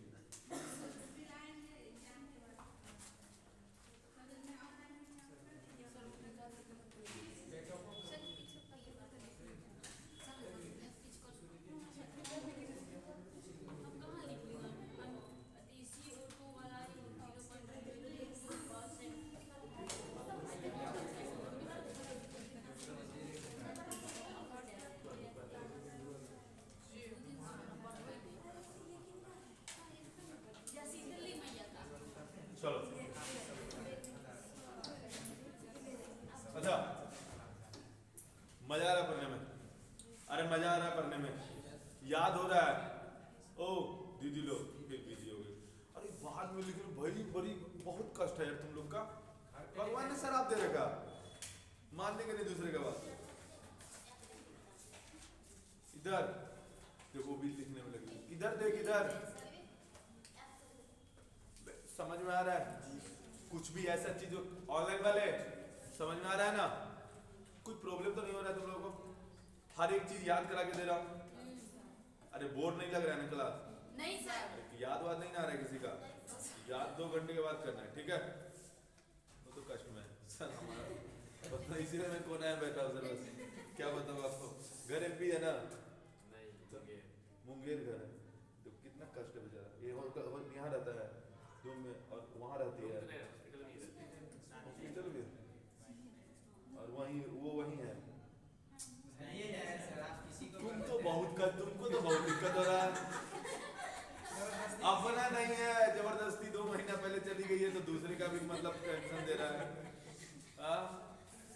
चलो, अच्छा, मजा आ रहा है पढ़ने में? अरे मजा आ रहा है पढ़ने में? याद हो रहा है? ओ दीदी लोग फिर बिजी हो गए। अरे बाद में लेकिन भाई बड़ी बहुत कष्ट है यार तुम लोग का। भगवान ने शराब दे रखा, मानने के नहीं दूसरे का बात। इधर देखो, बिल लिखने में लगी। इधर देख, इधर समझ में आ रहा है? कुछ भी ऐसा चीज ऑनलाइन वाले समझ में आ रहा है ना? कुछ प्रॉब्लम तो नहीं हो रहा है तुम लोगों को? हर एक चीज याद करा के दे रहा हूँ। अरे बोर नहीं लग रहा है ना क्लास? नहीं सर। याद वाद नहीं ना आ रहा है किसी का? याद 2 घंटे के बाद करना है। ठीक है, वो तो कष्ट में है सर हमारा, बस इसीलिए मैं कोने में बैठा हूँ सर। बस क्या बताऊँ आपको, घर MP है ना? नहीं, मुंगेर घर है। तो कितना कष्ट है बेचारा। ये और यहाँ रहता है रूम में, और वहाँ रहती है हॉस्पिटल में, और वहीं वो वहीं है। तुमको तो बहुत दिक्कत हो रहा है। अपना नहीं है, जबरदस्ती 2 महीना पहले चली गई है, तो दूसरे का भी मतलब टेंशन दे रहा है।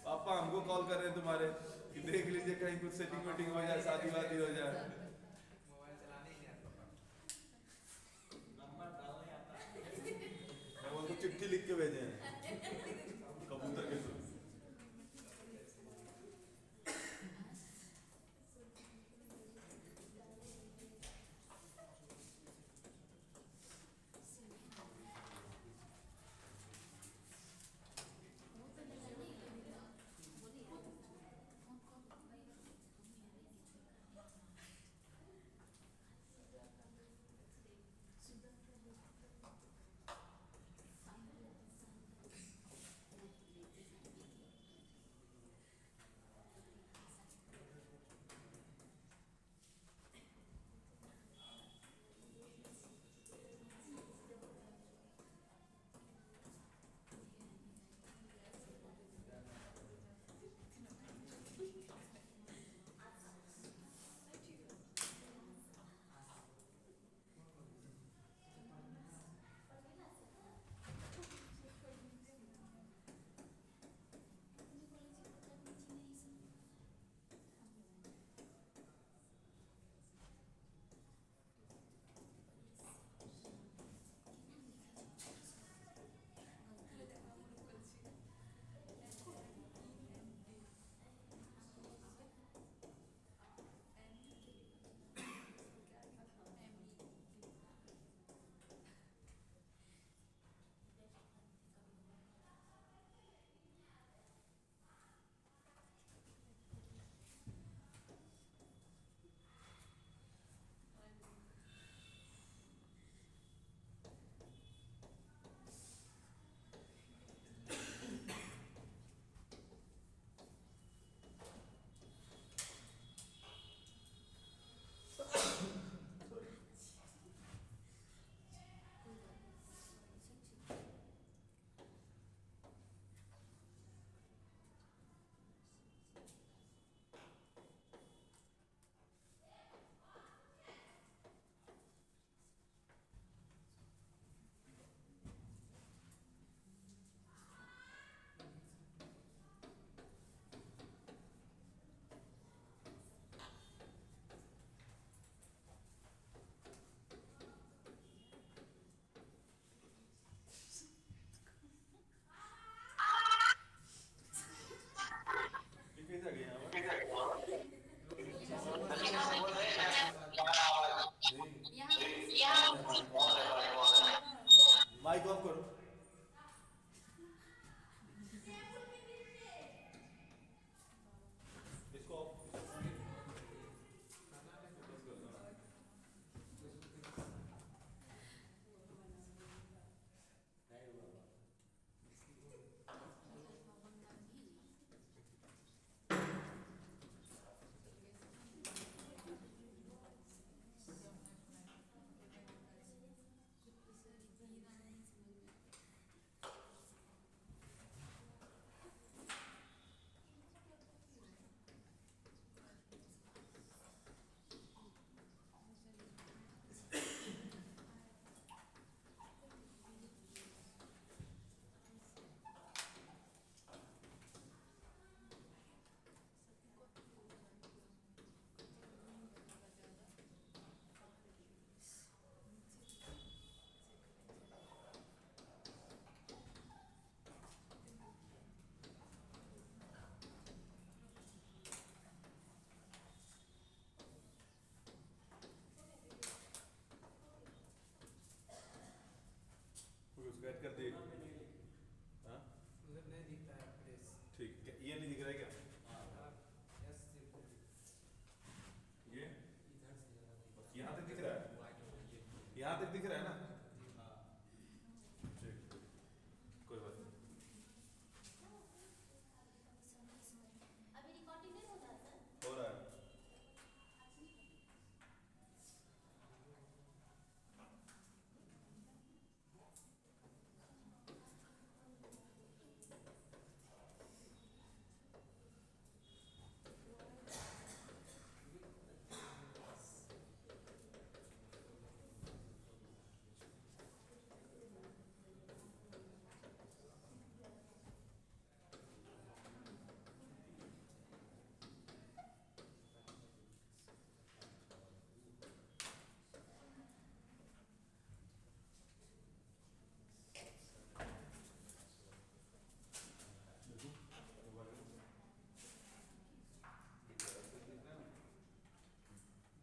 पापा हमको कॉल कर रहे हैं तुम्हारे कि देख लीजिए कहीं कुछ सेटिंग वेटिंग हो जाए, शादी वादी हो जाए। मैं उनको चिट्ठी लिख के भेजे हैं कबूतर के थ्रू। कर दे। हाँ नहीं दिखता है प्रेस। ठीक, ये नहीं दिख रहा है क्या? ये यहाँ तक दिख रहा है, यहाँ तक दिख रहा है ना? ठीक, कोई बात नहीं। अभी रिकॉर्डिंग नहीं हो रहा है सर? हो रहा है।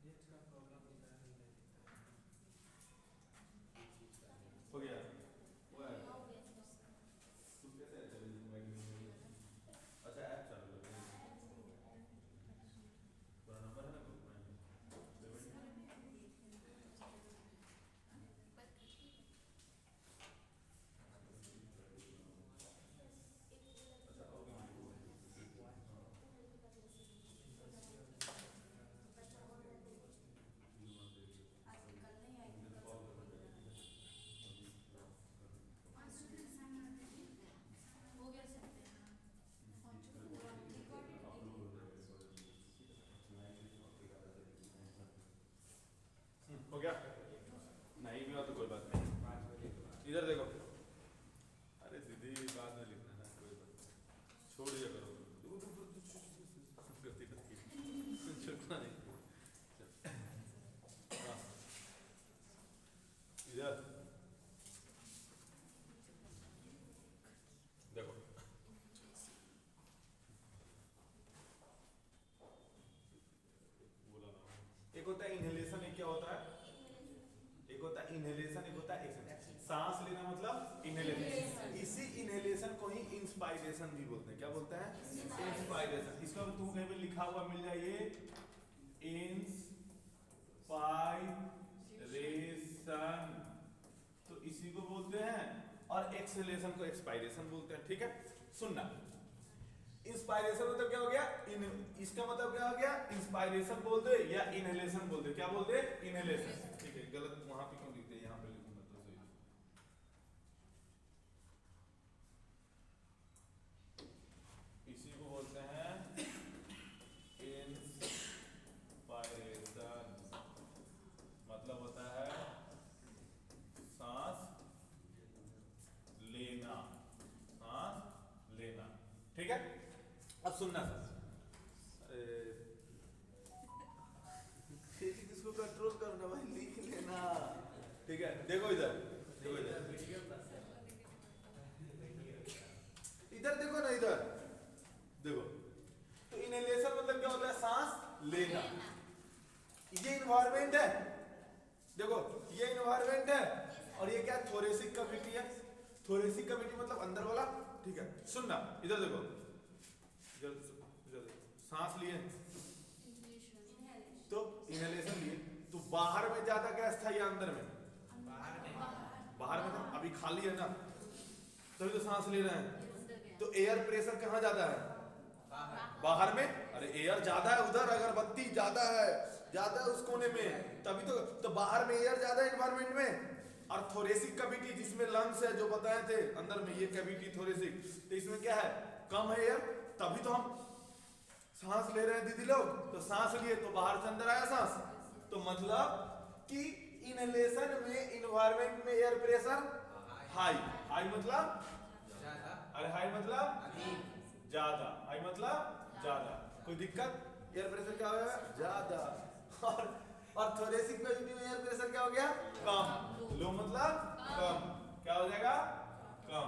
डेट का प्रॉब्लम होता है, नहीं दिखता है। हो गया? हुआ है? हो गया सर। तुम कैसे चले जाओगे? अच्छा ऐप चालू कर दो। पूरा नंबर है ना ग्रुप में? हो गया सर। हो गया? नहीं भी हुआ तो कोई बात नहीं। 5 बजे के बाद। इधर देखो। अरे दीदी बाद में लिखना है ना, कोई बात नहीं। छोड़ दिया करो। गलती गलती छुटना नहीं। हाँ। इधर देखो। बोला ना। एक होता है इनहेलेशन, एक क्या होता है? एक होता है इनहेलेशन, एक होता है एक्सहेलेशन। सांस लेना मतलब इनहेलेशन। इसी इनहेलेशन को ही इंस्पायरेशन भी बोलते हैं। क्या बोलते हैं? इंस्पायरेशन। इसका तुम कहीं पे लिखा हुआ मिल जाइए, इंस्पायरेशन, तो इसी को बोलते हैं। और एक्सहेलेशन को एक्सपायरेशन बोलते हैं। ठीक है, सुनना। इंस्पायरेशन मतलब क्या हो गया? इसका मतलब क्या हो गया? इंस्पायरेशन बोल दे या इनहेलेशन बोल दे। क्या बोल दे? इनहेलेशन। ठीक है, गलत वहां पे क्यों लिखते हैं, यहाँ पे लिखूंगा तो सही। इसी को बोलते हैं इंस्पायरेशन। मतलब होता है सांस लेना, सांस लेना। ठीक है, अब सुनना सर। अरे इसको कंट्रोल करना भाई, लिख लेना। ठीक है, देखो इधर, देखो इधर, इधर देखो ना, इधर देखो। तो इनहेलेशन मतलब क्या होता है? सांस लेना। ये इन्वायरमेंट है, देखो ये इन्वायरमेंट है, और ये क्या? थोरेसिक कैविटी है। थोरेसिक कैविटी मतलब अंदर वाला। ठीक है, सुनना, इधर देखो, इधर देखो। सांस लिए तो इनहेलेशन लिए, तो बाहर में ज्यादा गैस था या अंदर में? बाहर में था। अभी खाली है ना, तभी तो सांस ले रहे हैं। तो एयर प्रेशर कहाँ ज्यादा है? बाहर में। अरे एयर ज्यादा है उधर, अगरबत्ती ज्यादा है उस कोने में, तभी तो बाहर में एयर ज्यादा है एनवायरमेंट में। और थोरेसिक कैविटी जिसमें लंग्स है, जो बताए थे अंदर में, ये कैविटी थोरेसिक, तो इसमें क्या है? कम है एयर, तभी तो हम सांस ले रहे हैं दीदी लोग। तो सांस लिए तो बाहर से अंदर आया सांस। तो मतलब कि इनहेलेशन में इन्वायरमेंट में एयर प्रेशर हाई। हाई मतलब ज्यादा। अरे हाई मतलब अधिक। ज्यादा। हाई मतलब ज्यादा। कोई दिक्कत? एयर प्रेशर क्या हो गया? ज्यादा। और थोरेसिक कैविटी में एयर प्रेशर क्या हो गया? कम। लो मतलब कम। क्या हो जाएगा? कम।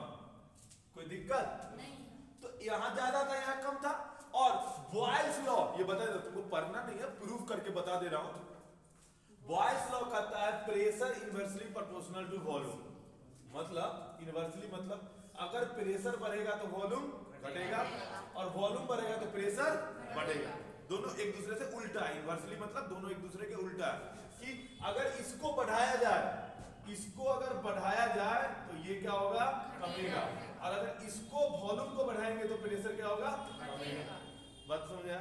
कोई दिक्कत नहीं। तो यहाँ ज्यादा था, यहाँ कम था। और बॉयल्स लॉ, ये बता दो, तुमको पढ़ना नहीं है, प्रूफ करके बता दे रहा हूं। बॉयल्स लॉ कहता है pressure inversely proportional to volume. मतलब इनवर्सली मतलब अगर प्रेशर बढ़ेगा तो वॉल्यूम घटेगा और वॉल्यूम बढ़ेगा तो प्रेशर बढ़ेगा। दोनों एक दूसरे से उल्टा है। इनवर्सली मतलब दोनों एक दूसरे के उल्टा है कि अगर इसको बढ़ाया जाए, इसको अगर बढ़ाया जाए तो ये क्या होगा, कमेगा, और अगर इसको वॉल्यूम को बढ़ाएंगे तो प्रेशर क्या होगा, कमेगा। बात समझ आया?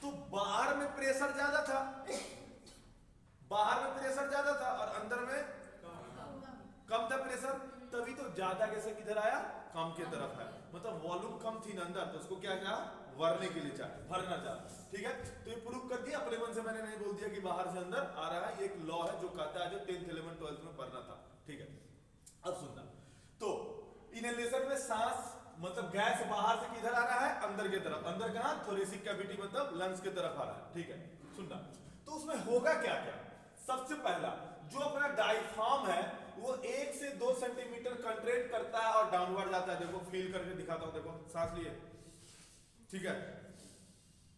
तो बाहर में प्रेशर ज्यादा था, बाहर में प्रेशर ज्यादा था और अंदर में कम था प्रेशर, तभी तो ज्यादा कैसे किधर आया, कम के तरफ है। मतलब वॉल्यूम कम थी ना अंदर, तो उसको क्या क्या भरने के लिए चाहे, भरना चाहे। ठीक है, तो ये प्रूव कर दिया अपने मन से, मैंने नहीं बोल दिया कि बाहर से अंदर आ रहा है। ये एक लॉ है जो कहता है, जो 10th 11th 12th में पढ़ना था। ठीक है, अब सुनना। तो इनहेलेशन में सांस मतलब गैस बाहर से किधर आ रहा है, अंदर की तरफ। अंदर कहां, थोरेसिक कैविटी मतलब लंग्स की तरफ आ रहा है। ठीक है, सुनना। तो उसमें होगा क्या क्या। सबसे पहला जो अपना डायफ्राम है वो 1 से 2 सेंटीमीटर कंट्रैक्ट करता है और डाउनवर्ड जाता है। देखो फील करके दिखाता हूं, देखो सांस लिए, ठीक है,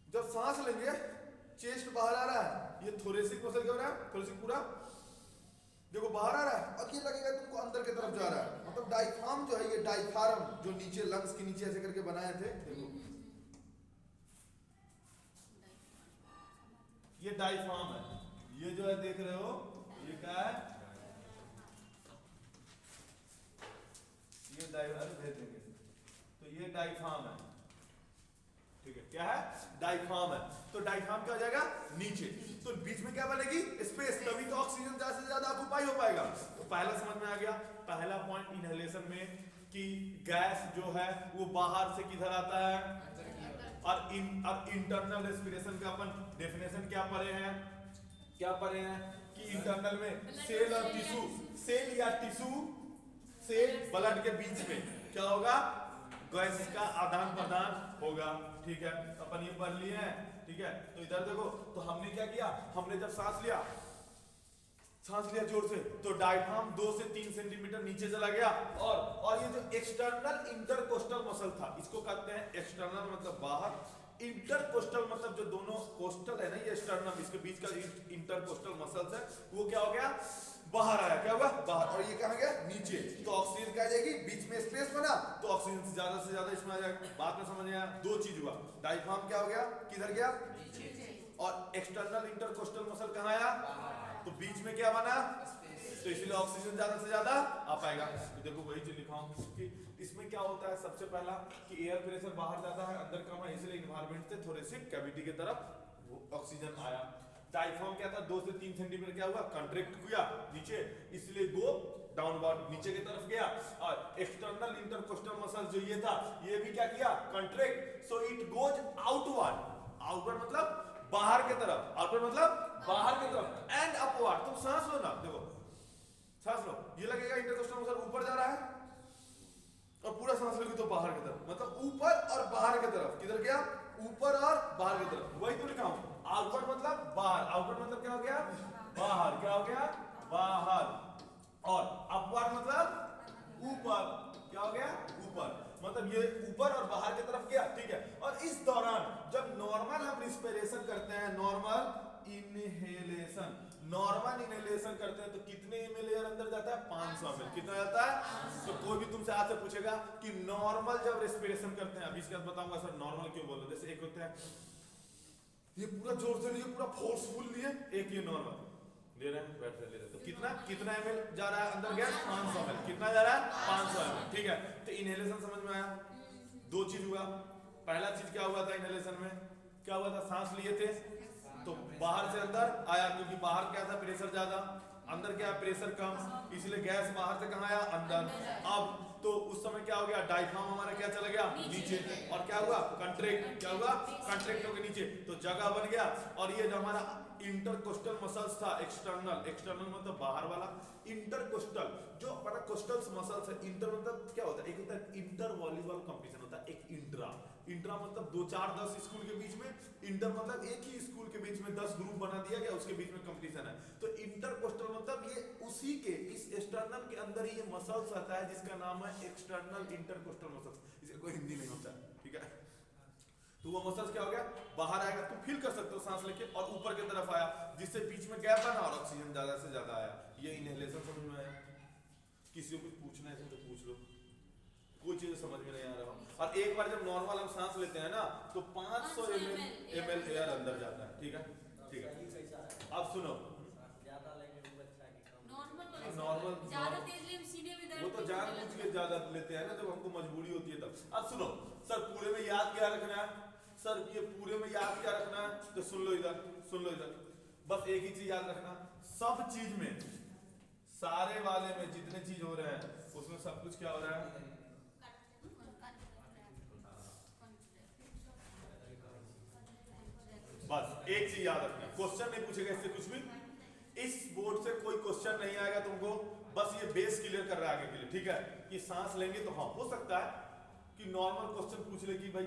जब सांस लेंगे चेस्ट बाहर आ रहा है, ये थोरेसिक मसल क्या हो रहा है, थोरेसिक पूरा देखो बाहर आ रहा है, और ये लगेगा तुमको अंदर की तरफ जा रहा है। मतलब डायफ्राम जो है, ये डायफ्राम जो नीचे लंग्स के नीचे ऐसे करके बनाए थे, देखो ये डायफ्राम है। ये जो है देख रहे हो, ये क्या है, ये डायफ्राम भेज देंगे, तो ये डायफ्राम है। ठीक है, क्या है, डायफ्राम है। तो डायफ्राम क्या हो जाएगा, नीचे, तो बीच में क्या बनेगी, स्पेस, तभी तो ऑक्सीजन ज्यादा से ज्यादा ऑक्यूपाई हो पाएगा। तो पहला समझ में आ गया, पहला पॉइंट इनहेलेशन में कि गैस जो है वो बाहर से किधर आता है, और इंटरनल रेस्पिरेशन का अपन डेफिनेशन क्या पढ़े हैं, क्या पढ़े हैं कि इंटरनल में सेल और टिश्यू, सेल या टिश्यू से ब्लड के बीच में क्या होगा, गैस का आदान प्रदान होगा। ठीक है, अपन ये पढ़ लिए हैं। ठीक है, तो इधर देखो, तो हमने क्या किया, हमने जब सांस लिया जोर से, तो डायफ्राम 2 से 3 सेंटीमीटर नीचे चला गया, और ये जो एक्सटर्नल इंटरकोस्टल मसल था, इसको कहते हैं एक्सटर्नल मतलब बाहर, इंटरकोस्टल मतलब जो दोनों कोस्टल है ना, ये स्टर्नम, इसके बीच का इंटरकोस्टल मसल्स है, वो क्या हो गया, बाहर आया, क्या होगा, बाहर, और ये कहां गया, नीचे। तो ऑक्सीजन क्या आ जाएगी, बीच में स्पेस बना, तो ऑक्सीजन से ज्यादा इसमें आ जाएगा। बात में समझ आया, दो चीज हुआ, डायफ्राम क्या हो गया, किधर गया, और एक्सटर्नल इंटरकोस्टल मसल कहां आया, तो बीच में क्या बना, तो इसलिए ऑक्सीजन ज्यादा से ज्यादा आ पाएगा। तो देखो वही चीज लिखा हूं कि इसमें क्या होता है, सबसे पहला कि एयर प्रेशर बाहर जाता है, अंदर कम है, इसलिए एनवायरनमेंट से थोरेसिक कैविटी की तरफ ऑक्सीजन आया। डायफ्राम क्या था, 2 से 3 सेंटीमीटर क्या हुआ, कंट्रैक्ट किया नीचे, इसलिए गो डाउनवर्ड, नीचे की तरफ गया, और एक्सटर्नल इंटरकोस्टल मसल जो ये था, ये भी क्या किया, contract, so it goes outward, outward मतलब बाहर की तरफ, आउटवर्ड मतलब बाहर की तरफ, एंड अपवर्ड। तुम सांस लो ना, देखो सांस लो, ये लगेगा इंटरकोस्टल मसल ऊपर जा रहा है, और पूरा सांस लोगे तो बाहर की तरफ, मतलब ऊपर और बाहर की तरफ, किधर गया, ऊपर और बाहर की तरफ। वही तो लिखा हूं, आउटवर्ड मतलब बाहर, आउटवर्ड मतलब क्या हो गया, बाहर, क्या हो गया, बाहर, और अपवर्ड मतलब ऊपर, क्या हो गया, ऊपर, मतलब ये ऊपर और बाहर की तरफ गया। ठीक है, और इस दौरान जब नॉर्मल हम रिस्पिरेशन करते हैं, नॉर्मल इनहेलेशन, नॉर्मल इनहेलेशन करते हैं, तो कितने ml एयर अंदर जाता है, 500 ml, कितना जाता है। तो कोई भी तुमसे आज से पूछेगा कि नॉर्मल जब रेस्पिरेशन करते हैं, अभी इसके बाद बताऊंगा सर नॉर्मल क्यों बोलो, जैसे एक होता है ये पूरा जोर से लिए, पूरा फोर्सफुल लिए, एक ये नॉर्मल ले रहे हैं, बैठ ले रहे हैं, तो कितना ml जा रहा है अंदर गैस, 500 ml, कितना जा रहा है, 500 ml। ठीक है, तो इनहेलेशन समझ में आया, दो चीज हुआ, पहला चीज क्या हुआ था इनहेलेशन में, क्या हुआ था, सांस लिए थे तो बाहर से अंदर आया, क्योंकि बाहर क्या था, प्रेशर ज्यादा, अंदर क्या, प्रेशर कम, इसलिए गैस बाहर से कहां आया, अंदर। अब तो उस समय क्या हो गया, डायफ्राम हमारा क्या चला गया, नीचे, और क्या हुआ, कंट्रैक्ट, क्या हुआ, कंट्रैक्ट होकर नीचे, तो जगह बन गया। और ये जो हमारा इंटरकोस्टल मसल्स था, एक्सटर्नल मतलब बाहर वाला, इंटरकोस्टल जो हमारा कोस्टल मसल्स है, इंटर मतलब क्या होता है, एक होता है इंटर वॉलीबॉल कंपटीशन होता है, एक इंट्रा मतलब 2 4 10 स्कूल के बीच में, इंटर मतलब एक ही स्कूल के बीच में 10 ग्रुप बना दिया गया, उसके बीच में कंपटीशन है। तो इंटरकोस्टल मतलब ये उसी के इस एक्सटर्नल के अंदर ही ये मसल्स आता है, जिसका नाम है एक्सटर्नल इंटरकोस्टल मसल्स, इसे कोई हिंदी नहीं होता है। ठीक है, तो वो मसल्स क्या हो गया, बाहर आएगा, तुम फील कर सकते हो सांस लेके, और ऊपर की तरफ आया, जिससे बीच में गैप बना और ऑक्सीजन ज्यादा से ज्यादा आया। ये इनहेलेशन समझ में आया। किसी को कुछ पूछना है तो पूछ लो, कोई चीज समझ में नहीं आ रहा हो। और एक बार जब नॉर्मल हम सांस लेते हैं ना तो 500 ml एयर अंदर जाता है, ठीक है ठीक है। सही कैसा है? अब सुनो, ज्यादा लेंगे वो अच्छा है कि कम? नॉर्मल नॉर्मल ज्यादा तेज ले सीने में दर्द वो तो भी जान होने बुझ लगता के ज्यादा लेते हैं ना जब हमको मजबूरी होती है तब। अब सुनो सर, पूरे में याद क्या रखना है सर, ये पूरे में याद क्या रखना है तो सुन लो इधर, सुन लो इधर, बस एक ही चीज याद रखना, सब चीज में, सारे वाले में जितने चीज हो रहे हैं उसमें सब कुछ क्या हो रहा है, बस एक चीज याद रखना, क्वेश्चन नहीं पूछेगा इससे कुछ भी, इस बोर्ड से कोई क्वेश्चन नहीं आएगा तुमको, बस ये बेस क्लियर कर रहा है आगे के लिए, ठीक है। कि सांस लेंगे तो हाँ हो सकता है कि नॉर्मल क्वेश्चन पूछ ले कि भाई,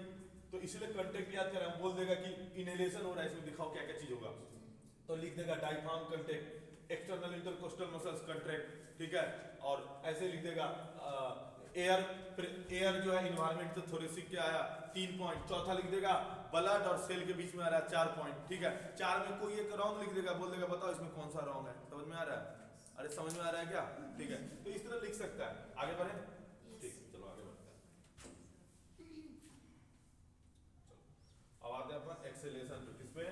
तो इसलिए कंटेक्ट याद करें, बोल देगा कि इनहेलेशन हो रहा है इसमें दिखाओ क्या क्या चीज होगा, तो लिख देगा diaphragm contract, external intercostal muscles contract, ठीक है। और ऐसे लिख देगा एयर जो है इन्वायरमेंट से थोरेसिक क्या आया 3 पॉइंट, चौथा लिख देगा ब्लड और सेल के बीच में आ रहा है 4 पॉइंट, ठीक है। 4 में कोई एक रॉन्ग लिख देगा, बोल देगा बताओ इसमें कौन सा रॉन्ग है, समझ में आ रहा है, अरे समझ में आ रहा है क्या, ठीक है। तो इस तरह लिख सकता है, आगे बढ़े, ठीक, चलो आगे बढ़ते हैं। चलो अब आते हैं अपन एक्सेलेशन पे, किस पे,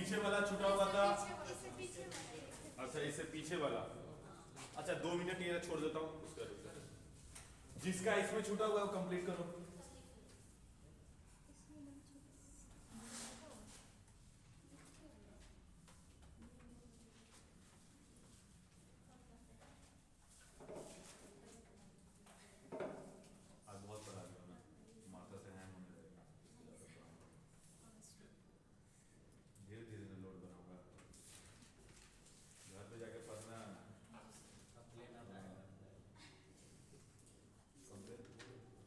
पीछे वाला छूटा हुआ था। इससे पीछे वाला, अच्छा इससे पीछे वाला, अच्छा 2 मिनट ये छोड़ देता हूँ उसका। जिसका इसमें छूटा हुआ है वो कंप्लीट करो। आज बहुत पढ़ा लिया मैं, माथा से हैंग होने लगेगा। धीरे धीरे लोड बनाऊंगा, घर पे जाके पढ़ना।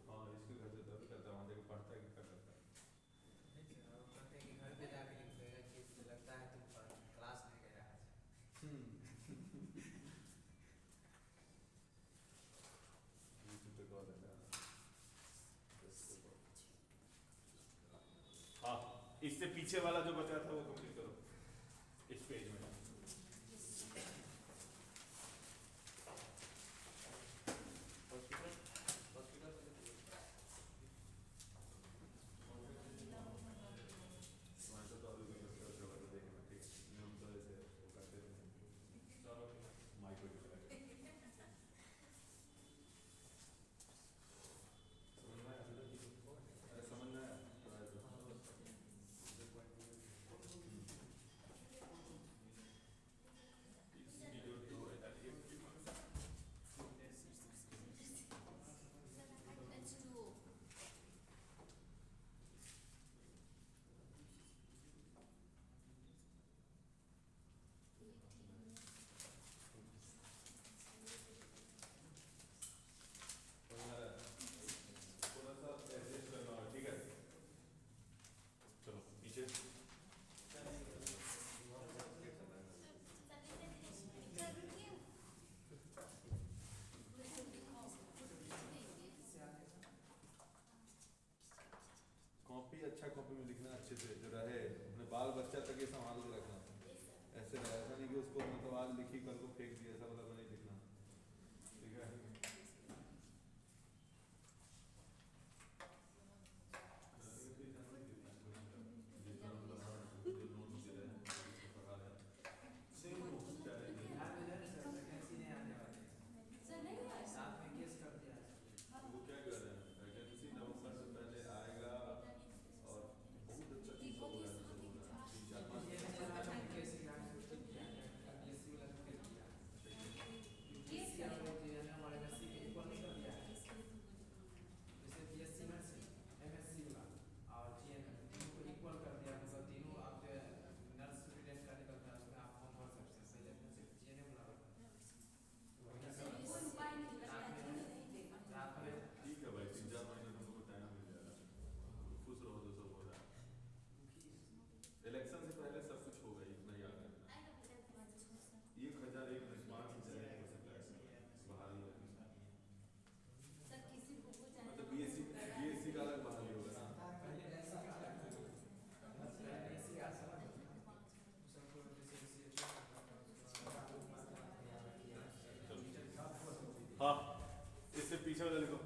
हाँ इसके घर से तभी करता है, वहाँ जाके पढ़ता है कि क्या करता है। घर पे जाके लिखेगा कि लगता है तुम क्लास में गया है। YouTube पे कॉल है ना। हाँ इससे पीछे वाला जो बचा था वो कंप्लीट करो इस पेज में। Let's do. थोड़ा सा एडजस्ट करना होगा, ठीक है। चलो पीछे। कॉपी अच्छा कॉपी में लिखना अच्छे से जो रहे, अपने बाल बच्चा तक ये संभाल के रखना। ऐसे रहे, ऐसा नहीं कि उसको मतलब आज लिखी कल को फेंक दिया, ऐसा मतलब नहीं लिखना, ठीक है। साथ में केस कर दिया है। वो क्या कर रहे हैं, वैकेंसी नवंबर से पहले आएगा और बहुत अच्छा चीज हो गया है, 3-4-5 केस किया है, बीएससी वाला को फेल किया। बीएससी वाला जो है हमारे एमएससी के इक्वल नहीं कर दिया है। जैसे बीएससी में से एमएससी वाला और जीएनएम तीनों को इक्वल कर दिया, मतलब तीनों आप जो है नर्स स्टूडेंट का निकलता है उसमें आप फॉर्म भर सकते हैं, पहले सिर्फ जीएनएम वाला रखा। रात में ठीक है भाई, 3-4 महीने तुम लोग को टाइम मिल जाएगा, खुश रहो, जो सब हो रहा है। इलेक्शन से पहले सब कुछ होगा, इतना याद रखना। 1001 में स्मार्ट टीचर है, बहाली है। सर किसी को वो जाने मतलब बीएससी का अलग बहाली होगा ना। पहले ऐसा क्या लगता है? ऐसी आशा सबको जैसे हाँ इससे पीछे वाला लिखो।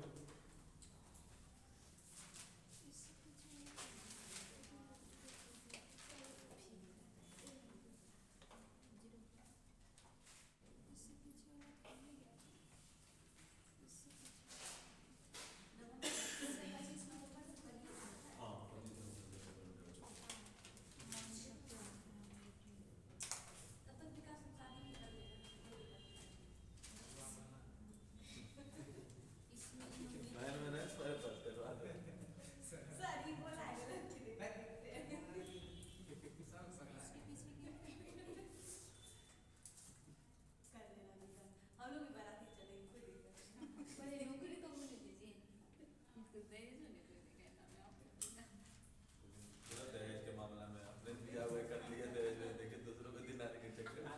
हाँ तब तक विकास शादी नहीं कर लेगा। इसमें मैंने स्वयं पढ़ते बात है। सर ये बोला है गलत की सब सकला है। कर लेना बेटा, हम लोग भी बाराती चलेंगे, कोई दिक्कत नहीं। पहले नौकरी तो मुझे दीजिए, दहेज होने कोई नहीं कहना मैं आपको। पूरा दहेज के मामला में अपने दिया हुआ कर लिया दहेज में, लेकिन दूसरों को दिलाने के चक्कर में।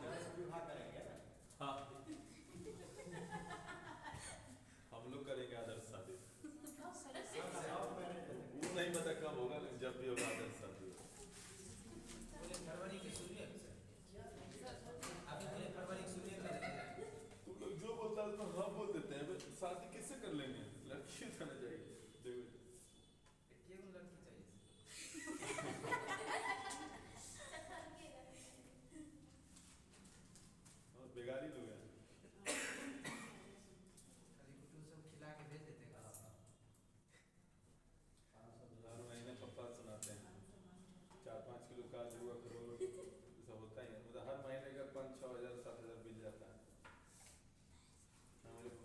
हाँ हम लोग करेंगे आदर्श शादी, वो नहीं पता कब होगा, लेकिन जब भी होगा आदर्श शादी। बोले फरवरी के शुरू में अभी बोले फरवरी के शुरू में तुम लोग जो बोलता है उसमें हाँ बोल देते हैं, शादी किससे कर लेंगे, लड़की होना चाहिए। देखो केवल लड़की चाहिए।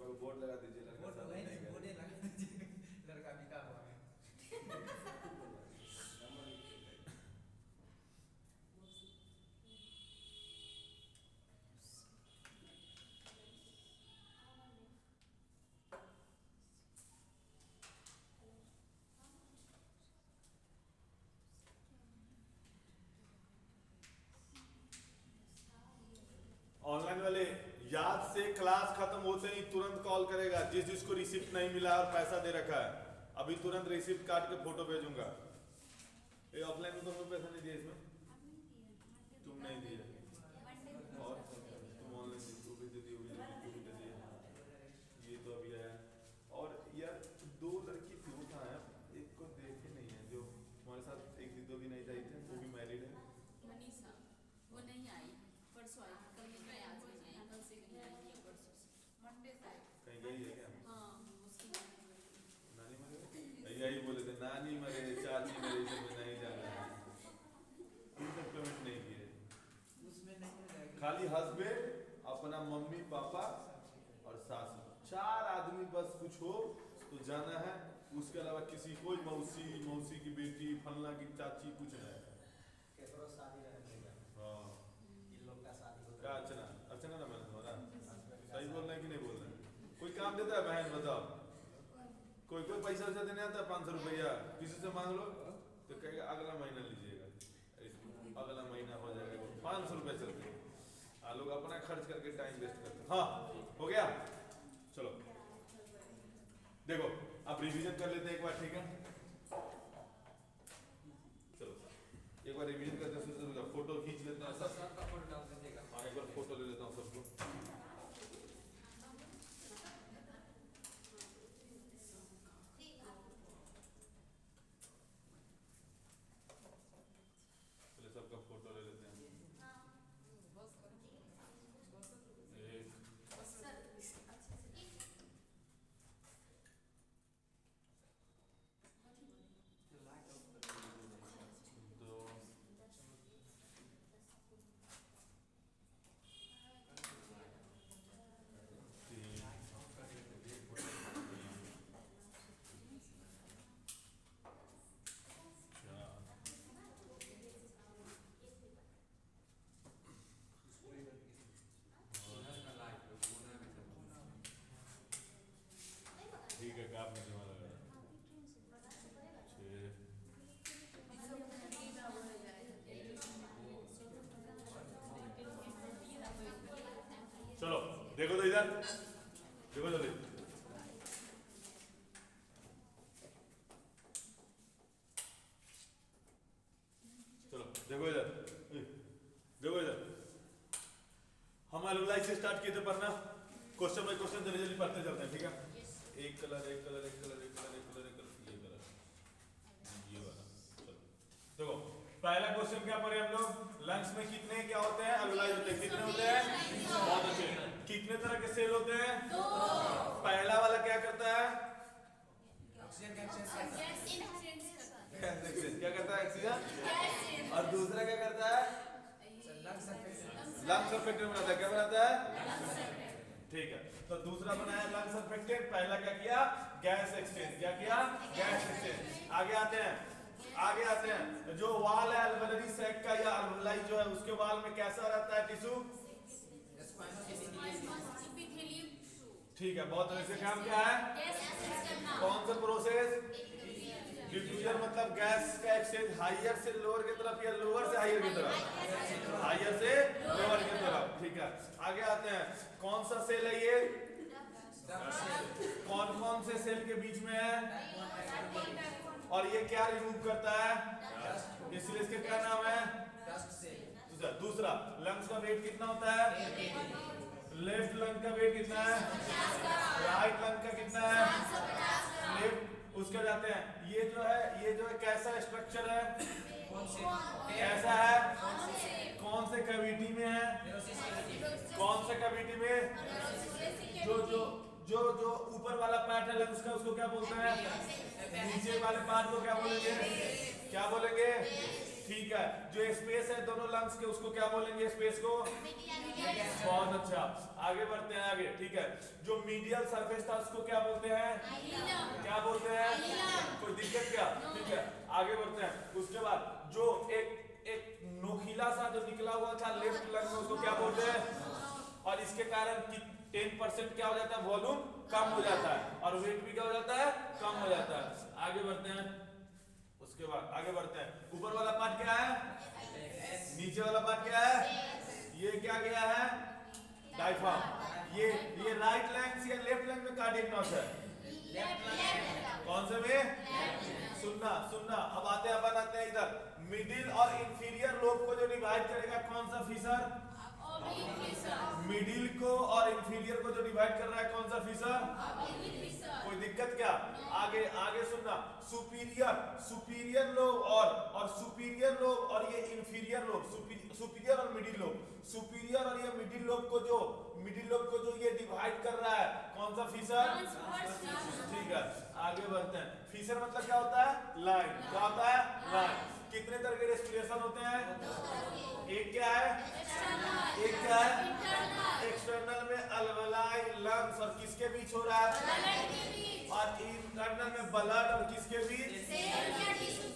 को बोर्ड लगा दीजिए, लड़का बोर्ड शादी नहीं नहीं करेगा। बोर्डे लगा दीजिए, लड़का बिका हुआ है। ऑनलाइन वाले याद से क्लास खत्म होते ही तुरंत कॉल करेगा, जिस जिसको रिसिप्ट नहीं मिला और पैसा दे रखा है, अभी तुरंत रिसिप्ट काट के फोटो भेजूंगा। ये ऑफलाइन में तुमने पैसा नहीं दिया इसमें? तुम नहीं दिए और तुम ऑनलाइन तू भी दे दी होगी, तू भी दे दिया। ये तो अभी आया। और यार दो लड़की थी, वो कहाँ है? एक को देखे नहीं है, जो हमारे साथ एक दो दिन नहीं जाई थे, वो भी मैरिड है। मनीषा वो नहीं आई, परसों आई, कल नहीं आई, आज नहीं आई, कल से नहीं आई है, परसों से मंडे से आई। कहीं गई है क्या? हाँ उसकी नानी मरे? यही बोले थे, नानी मरे, चाची मरे, इसमें नहीं जाना है। इनका पेमेंट नहीं किए, उसमें नहीं हो जाएगा। खाली हस्बैंड, अपना मम्मी पापा और सासू, 4 आदमी बस कुछ हो तो जाना है। उसके अलावा किसी कोई मौसी, मौसी की बेटी, फलना की चाची, कुछ नहीं। केकरो शादी रह गया, हाँ इन लोग का शादी होता क्या अर्चना? अर्चना ना मैंने तुम्हारा सही बोल रहे हैं कि नहीं बोल रहे हैं? कोई काम देता है बहन, बताओ? कोई कोई पैसा वैसा देने आता है? 500 रुपया किसी से मांग लो तो कहेगा अगला महीना लीजिएगा, अगला महीना हो जाएगा, 500 रुपये चलते हैं। लोग अपना खर्च करके टाइम वेस्ट करते हैं। हाँ हो गया, चलो देखो अब रिवीजन कर लेते हैं एक बार, ठीक है? चलो एक बार रिवीजन करते हैं, सोचो फोटो खींच लेते हैं सब। सबका फोटो डाल दीजिएगा। हाँ एक बार फोटो ले लेता हूँ सबको। चलिए सबका फोटो ले लेते हैं। एक लाइट ऑफ कर दीजिए। दो तीन लाइट ऑफ कर दीजिए। चार ठीक है, क्या आपने दिमाग लगाया? 6 चलो देखो तो इधर देखो जल्दी। चलो देखो इधर, देखो इधर। हम अलुलाई से स्टार्ट किए थे पढ़ना, क्वेश्चन बाय क्वेश्चन जल्दी जल्दी पढ़ते चलते हैं, ठीक है? एक कलर एक कलर एक कलर एक कलर एक कलर एक कलर, ये कलर, ये वाला। चलो देखो पहला क्वेश्चन क्या पढ़े हम लोग? लंग्स में कितने क्या होते हैं? अलुलाई होते हैं। कितने होते हैं? बहुत अच्छे। कितने तरह के सेल होते हैं? 2। पहला वाला क्या करता है? ऑक्सीजन का एक्सचेंज करता है। Gas exchange. क्या करता है? ऑक्सीजन। और दूसरा क्या करता है? Lung surface. लंग सरफेक्टेंट बनाता है। क्या बनाता है? ठीक है, तो दूसरा बनाया लंग सरफेक्टेंट, पहला क्या किया? Gas exchange. क्या किया? Gas exchange. आगे आते हैं, आगे आते हैं। जो वाल है अल्वेलरी सैक का या अल्वेलाई जो है उसके वाल में कैसा रहता है टिश्यू? ठीक है, बहुत अच्छे। काम क्या है? कौन सा प्रोसेस? डिफ्यूजन। मतलब गैस का एक्सचेंज हायर से लोअर की तरफ या लोअर से हायर की तरफ? हायर से लोअर की तरफ। ठीक है, आगे आते हैं। कौन सा सेल है ये? कौन कौन से सेल के बीच में है? और ये क्या रिमूव करता है? इसलिए इसके क्या नाम है? Dust cell. दूसरा लंग्स का वेट कितना होता है? लेफ्ट लंग का वेट कितना है? राइट लंग का कितना है? लेफ्ट। उसके जाते हैं, ये जो है कैसा स्ट्रक्चर है? कौन से? कैसा है? कौन से कैविटी में है? कौन से कैविटी में? जो जो जो जो ऊपर वाला पार्ट है लंग्स का, उसको क्या बोलते हैं? नीचे वाले पार्ट को क्या बोलेंगे? क्या बोलेंगे? ठीक है, जो स्पेस है दोनों लंग्स के उसको क्या बोलेंगे स्पेस को? बहुत अच्छा, आगे बढ़ते हैं आगे, ठीक है। जो मीडियल सरफेस था उसको क्या बोलते हैं? क्या बोलते हैं? कोई दिक्कत क्या? ठीक है, आगे बढ़ते हैं। उसके बाद जो एक नोकीला सा जो निकला हुआ था लेफ्ट लंग में उसको क्या बोलते हैं? और इसके कारण 10% क्या हो जाता है? वॉल्यूम कम हो जाता है और वेट भी क्या हो जाता है? कम हो जाता है। आगे बढ़ते हैं, उसके बाद आगे बढ़ते हैं। ऊपर वाला पार्ट क्या है? नीचे वाला पार्ट क्या है? ये क्या गया है? डायफ्राम। ये राइट लैंग्स या लेफ्ट लैंग में कार्डियक नॉच है? कौन से में? सुनना। अब आते हैं इधर। मिडिल और इंफीरियर लोब को जो डिवाइड करेगा कौन सा फीचर? मिडिल को और इंफीरियर को जो डिवाइड कर रहा है कौन सा फीचर? कोई दिक्कत क्या? आगे सुनना। सुपीरियर लोब और सुपीरियर लोब और ये इंफीरियर लोब, सुपीरियर और मिडिल लोब, सुपीरियर और ये मिडिल लोब को जो ये डिवाइड कर रहा है कौन सा फीचर? ठीक है, आगे बढ़ते हैं। फीचर मतलब क्या होता है? लाइन। क्या होता है? लाइन। कितने तरह के रेस्पिरेशन होते हैं? एक क्या है? एक्सटर्नल में अल्वेलाई लंग्स और किसके बीच हो रहा है? और इंटरनल में ब्लड और किसके बीच?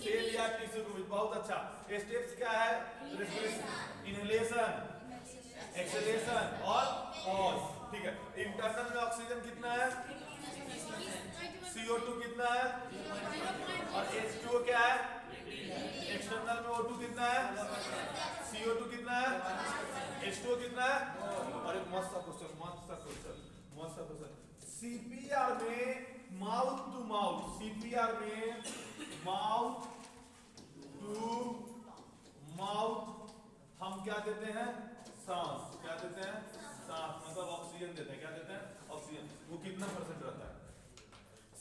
सेल या टिश्यू के बीच। बहुत अच्छा। स्टेप्स क्या है? रेस्पिरेशन, इनहेलेशन, एक्सहेलेशन और पॉज। ठीक है, इंटरनल में ऑक्सीजन कितना है? CO2 कितना है? और H2O क्या है? एक्सटर्नल में O2 कितना है? CO2 कितना है? H2O कितना है? और एक मस्त सा क्वेश्चन CPR में माउथ टू माउथ, CPR में माउथ टू माउथ हम क्या देते हैं? सांस। क्या देते हैं? सांस, मतलब ऑक्सीजन देते हैं। क्या देते हैं? ऑक्सीजन। वो कितना परसेंट रहता है?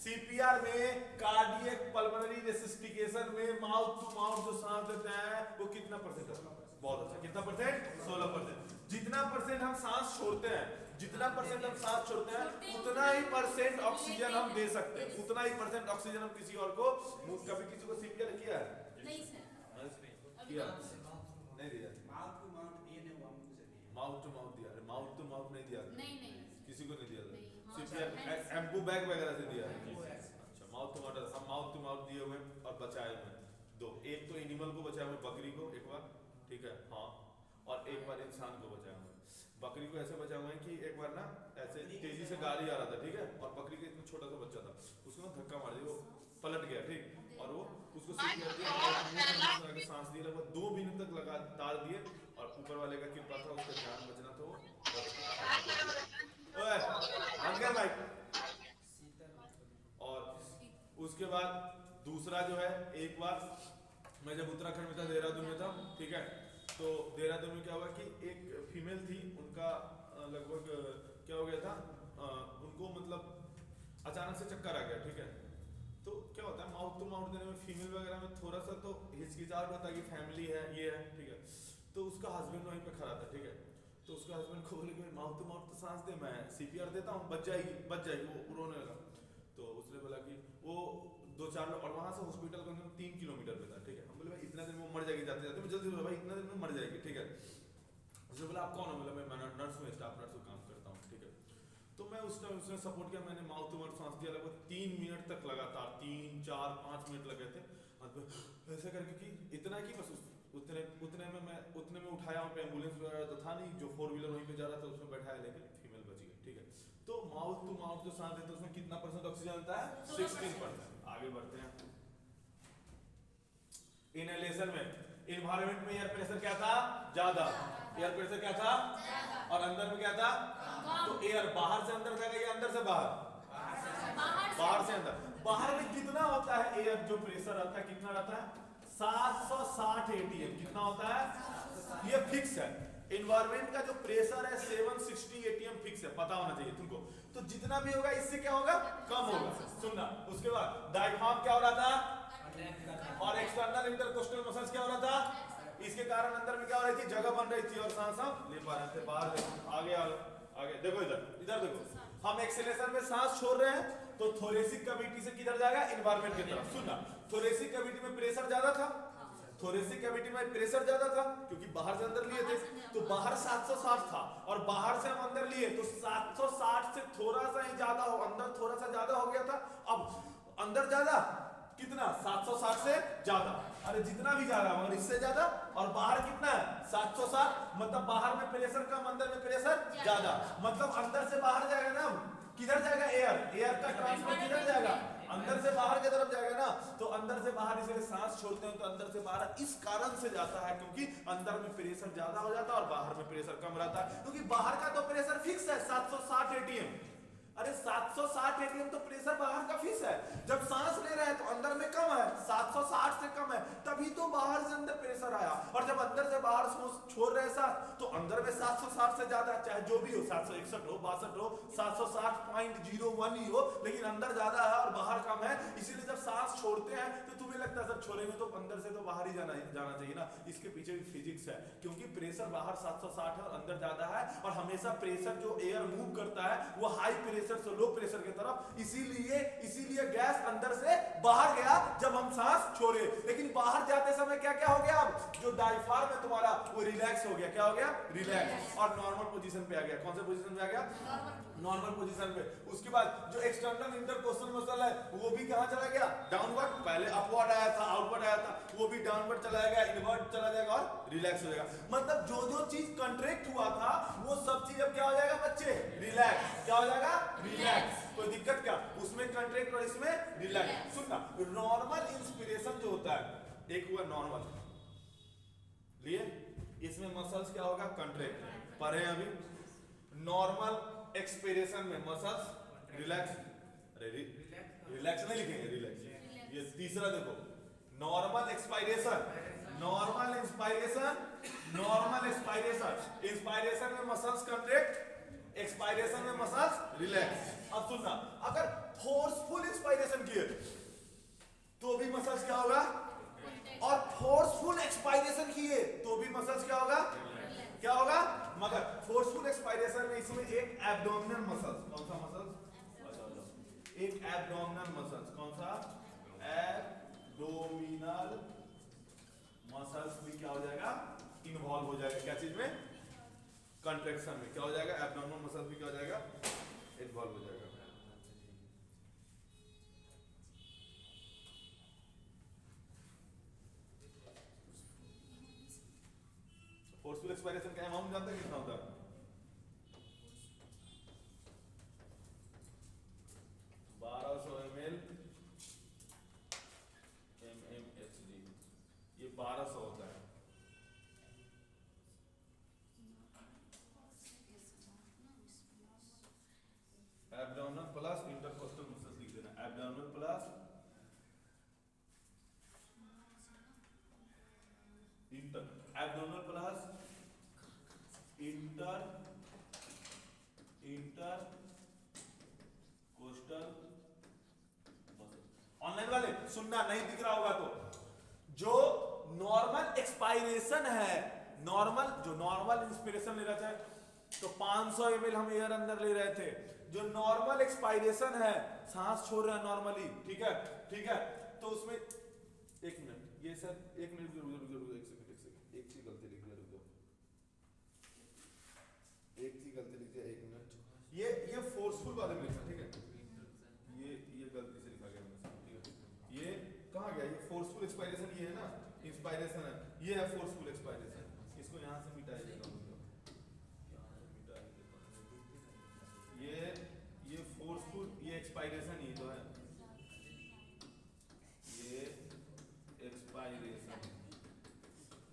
CPR में कार्डियक पल्मोनरी रेसिस्टिकेशन में माउथ टू माउथ जो सांस देते हैं वो कितना परसेंट रहता है? बहुत अच्छा। कितना परसेंट? 16%। जितना परसेंट हम सांस छोड़ते हैं उतना ही परसेंट ऑक्सीजन हम दे सकते हैं। उतना ही परसेंट ऑक्सीजन हम किसी और को, कभी किसी को CPR किया है? नहीं सर, किया नहीं दिया। माउथ टू माउथ दिया। अरे माउथ टू माउथ नहीं दिया, नहीं किसी को नहीं दिया था। CPR एम्बू बैग वगैरह से दिया है। अच्छा, माउथ टू माउथ हम माउथ टू माउथ दिए हुए और बचाए हुए दो। एक तो एनिमल को बचाया हुआ, बकरी को एक बार, ठीक है, हाँ, और एक बार इंसान को बचाया हुआ। बकरी को ऐसे बचा हुआ है कि एक बार ना ऐसे तेजी से गाड़ी आ रहा था, ठीक है, और बकरी का इतना छोटा सा बच्चा था, उसको ना धक्का मार दिया, वो पलट गया, ठीक, और वो उसको सांस दिए लगभग 2 मिनट तक लगातार दिए और ऊपर वाले का कृपा था, उसका जान बचना था। वो अंकल भाई, और उसके बाद दूसरा जो है, एक बार मैं जब उत्तराखंड में था, देहरादून में था, ठीक है, तो देहरादून में क्या हुआ कि एक फीमेल थी, उनका लगभग क्या हो गया था, उनको मतलब अचानक से चक्कर आ गया, ठीक है, तो क्या होता है माउथ टू माउथ देने में फीमेल वगैरह में थोड़ा सा तो हिचकिचाहट होता है कि फैमिली है, ये है, ठीक है, तो उसका हस्बैंड वहीं पे खड़ा था, ठीक है, तो उसका हस्बैंड को बोले कि माउथ टू माउथ तो सांस दे, मैं CPR देता हूँ, बच जाएगी, वो रोने लगा, तो उसने बोला कि वो 2-4 लोग, और वहाँ से हॉस्पिटल कम से कम 3 किलोमीटर पे था, ठीक है, हम बोले भाई इतना दिन में मर जाएगी, जाते जाते जल्दी बोला भाई इतना दिन में मर जाएगी, ठीक है, उसने बोला आप कौन हो? बोला मैं नर्स हूँ, स्टाफ नर्स हूँ, काम करता हूँ, ठीक है, तो मैं उस टाइम उसने सपोर्ट किया, मैंने माउथ टू माउथ सांस दिया लगभग 3 मिनट तक लगातार, 3-4-5 मिनट लगे थे, ऐसे करके कि इतना कि बस उतने में उठाया वहाँ पे एम्बुलेंस वगैरह तो था नहीं, जो 4 व्हीलर वहीं पे जा रहा था उसमें बैठाया, लेकिन फीमेल बच गई, ठीक है, तो माउथ टू माउथ जो सांस देते हैं उसमें कितना परसेंट ऑक्सीजन आता है? 16%। आगे बढ़ते हैं। इनहेलेशन में एनवायरनमेंट में एयर प्रेशर क्या था? ज्यादा। एयर प्रेशर क्या था? और अंदर में क्या था? तो एयर बाहर से अंदर जाएगा या अंदर से बाहर? बाहर से अंदर। बाहर में कितना होता है एयर जो प्रेशर आता है, कितना रहता है? 760 ATM। कितना होता है? ये फिक्स है। एनवायरनमेंट का जो प्रेशर है 760 ATM फिक्स है, पता होना चाहिए तुमको। तो जितना भी होगा इससे क्या होगा? कम होगा। सुनना, उसके बाद डायफ्राम क्या हो रहा था? और एक्सटर्नल इंटरकोस्टल मसल्स क्या हो रहा था? इसके कारण अंदर में क्या हो रही थी? जगह बन रही थी और सांस हम ले पा रहे थे। बाहर देखो, आगे देखो, इधर देखो, हम एक्सेलेरेशन में सांस छोड़ रहे हैं तो थोरेसिक कैविटी से किधर जाएगा? एनवायरनमेंट की तरफ। सुनना, थोरेसिक कैविटी में प्रेशर ज्यादा था, थोरेसिक कैविटी में प्रेशर ज्यादा था क्योंकि बाहर से अंदर लिए थे, तो बाहर 760 था और बाहर से हम अंदर लिए तो 760 से थोड़ा सा ही ज्यादा हो, अंदर थोड़ा सा ज्यादा हो गया था। अब अंदर ज्यादा कितना, 760 से ज्यादा, अरे जितना भी ज्यादा मगर इससे ज्यादा, और बाहर कितना है 760, मतलब बाहर में प्रेशर कम अंदर में प्रेशर ज्यादा, मतलब अंदर से बाहर जाएगा ना, किधर जाएगा, एयर का ट्रांसफर किधर जाएगा, अंदर से बाहर की तरफ जाएगा ना, तो अंदर से बाहर इसलिए सांस छोड़ते हैं तो अंदर से बाहर इस कारण से जाता है क्योंकि अंदर में प्रेशर ज्यादा हो जाता है और बाहर में प्रेशर कम रहता है, क्योंकि बाहर का तो प्रेशर फिक्स है 760 एटीएम। अरे 760 एटीएम तो प्रेशर बाहर का फिक्स है, जब सांस ले रहे हैं तो अंदर में कम है, 760 से कम है, तभी तो बाहर से अंदर प्रेशर आया, और जब अंदर से बाहर छोड़ रहे सांस तो अंदर में 760 से ज्यादा, चाहे जो भी हो, 761 हो, 62 हो, 760.01 ही हो, लेकिन अंदर ज्यादा है और बाहर कम है, इसीलिए जब सांस छोड़ते हैं तो तुम्हें लगता है सब छोड़ेंगे तो अंदर से तो बाहर ही जाना चाहिए ना, इसके पीछे भी फिजिक्स है, क्योंकि प्रेशर बाहर 760 है और अंदर ज्यादा है, और हमेशा प्रेशर जो एयर मूव करता है वो हाई प्रेशर से लो प्रेशर की तरफ, इसीलिए गैस अंदर से बाहर गया जब हम सांस छोड़े, लेकिन बाहर जाते समय क्या क्या हो गया, अब जो डायफ्राम है तुम्हारा वो रिलैक्स हो गया, क्या हो गया, रिलैक्स, और नॉर्मल पोजीशन पे आ गया। कौन से पोजीशन पे आ गया, नॉर्मल पोजीशन पे। उसके बाद जो एक्सटर्नल इंटरकोस्टल मसल है वो भी कहां चला गया, डाउनवर्ड, पहले अपवर्ड आया था, आउटवर्ड आया था, वो भी डाउनवर्ड चला जाएगा, इनवर्ट चला जाएगा और रिलैक्स हो जाएगा, मतलब जो जो चीज कंट्रैक्ट हुआ था वो सब चीज अब क्या हो जाएगा बच्चे, रिलैक्स, क्या हो जाएगा, रिलैक्स। कोई दिक्कत क्या, उसमें कंट्रैक्ट और इसमें रिलैक्स। सुनना, नॉर्मल इंस्पिरेशन जो होता है, एक हुआ नॉर्मल लिए, इसमें मसल्स क्या होगा, कंट्रैक्ट, पढ़े अभी, नॉर्मल एक्सपिरेशन में मसल्स रिलैक्स, रिलैक्स नहीं लिखेंगे, रिलैक्स, ये तीसरा देखो, normal expiration, normal inspiration, normal expiration, inspiration में मसल्स कंट्रैक्ट, एक्सपायरेशन में मसल्स रिलैक्स। अब सुनना, अगर फोर्सफुल इंस्पायरेशन किए तो भी मसल्स क्या होगा, और फोर्सफुल एक्सपायरेशन किए तो भी मसल्स क्या होगा, क्या होगा, मगर फोर्सफुल एक्सपायरेशन में इसमें एक एब्डोमिनल मसल्स, कौन सा मसल्स, एक एब्डोमिनल मसल्स, कौन सा, एब्डोमिनल मसल्स भी क्या हो जाएगा, इन्वॉल्व हो जाएगा, क्या चीज में, कंट्रैक्शन में, क्या हो जाएगा, एब्डोमिनल मसल्स भी क्या हो जाएगा, इन्वॉल्व हो जाएगा। फोर्सफुल एक्सपायरेशन का अमाउंट जानते हैं कितना होता है, 1200 ml mmHg, ये 1200 होता है। एब्डोमिनल प्लस इंटरकोस्टल मसल्स लिख देना, abdominal plus abdominal plus intercostal muscle. Online वाले सुनना, नहीं दिख रहा होगा तो, जो नॉर्मल एक्सपायरेशन है, नॉर्मल जो नॉर्मल इंस्पिरेशन ले रहे थे तो 500 ml हम एयर अंदर ले रहे थे, जो नॉर्मल एक्सपायरेशन है, सांस छोड़ रहे हैं नॉर्मली, ठीक है, ठीक है, तो उसमें एक मिनट, ये सर एक मिनट रुको, एक चीज गलती लिख दिया, रुको, एक चीज गलती लिख दिया, एक मिनट, ये फोर्सफुल वाले में लिखा, ठीक है, ये गलती से लिखा गया मुझसे, ठीक है, ये कहाँ गया, ये फोर्सफुल एक्सपायरेशन, ये है ना इंस्पायरेशन है, ये है फोर्सफुल एक्सपायरेशन, इसको यहाँ से मिटा देता हूँ, ये फोर्सफुल, ये एक्सपायरेशन, ये जो है ये एक्सपायरेशन,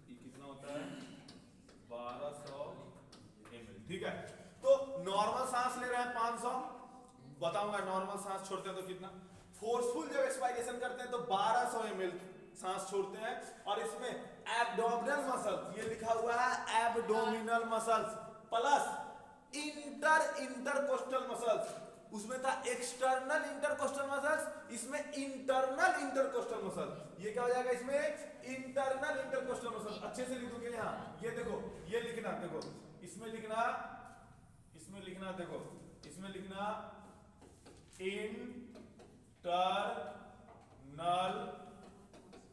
ये कितना होता है 1200 ml, ठीक है। तो नॉर्मल सांस ले रहे हैं 500, बताऊंगा नॉर्मल सांस छोड़ते हैं तो कितना, फोर्सफुल जब एक्सपायरेशन करते हैं तो 1200 ml सांस छोड़ते हैं, और इसमें एब्डोमिनल मसल्स, ये लिखा हुआ है abdominal muscles plus intercostal muscles, उसमें था एक्सटर्नल इंटरकोस्टल मसल्स, इसमें इंटरनल इंटरकोस्टल मसल्स, ये क्या हो जाएगा, इसमें इंटरनल इंटरकोस्टल मसल्स। अच्छे से लिखोगे यहाँ, ये देखो, ये लिखना, देखो इसमें लिखना, देखो इसमें लिखना internal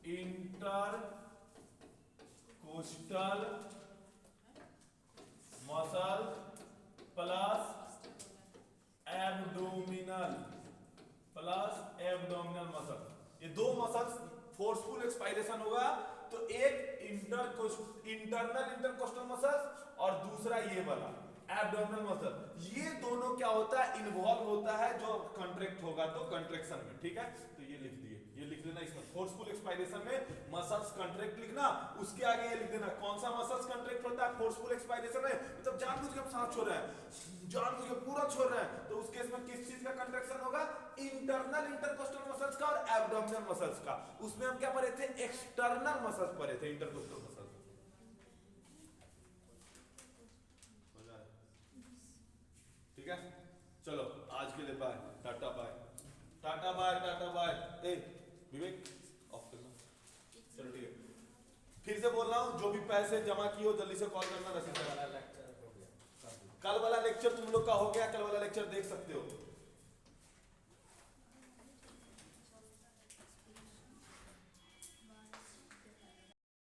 intercostal coastal muscle plus abdominal muscle, ये दो मसल्स फोर्सफुल एक्सपायरेशन होगा तो एक इंटरनल इंटरकोस्टल मसल और दूसरा ये वाला एब्डोमिनल मसल, ये दोनों क्या होता है इन्वॉल्व होता है जो कंट्रैक्ट होगा तो कंट्रैक्शन में, ठीक है। तो ये लिख दिए, ये लिख लेना इसमें फोर्सफुल एक्सपायरेशन में मसल्स कंट्रैक्ट लिखना, उसके आगे ये लिख देना कौन सा मसल्स कंट्रैक्ट होता है फोर्सफुल एक्सपायरेशन में, मतलब जानबूझ के हम सांस छोड़ रहे हैं, जानबूझ के पूरा छोड़ रहे हैं, तो उस केस में किस चीज का कंट्रैक्शन होगा, इंटरनल इंटरकोस्टल मसल्स का और एब्डोमिनल मसल्स का। उसमें हम क्या पढ़े थे, एक्सटर्नल मसल्स पढ़े थे, इंटरकोस्टल मसल्स। ठीक है, चलो आज के लिए bye, tata bye, tata bye, tata bye. ए विवेक ऑफ करना, चलो ठीक है। फिर से बोल रहा हूँ, जो भी पैसे जमा किए हो जल्दी से कॉल करना, रसीद वाला लेक्चर हो गया। कल वाला लेक्चर तुम लोग का हो गया, कल वाला लेक्चर देख सकते हो।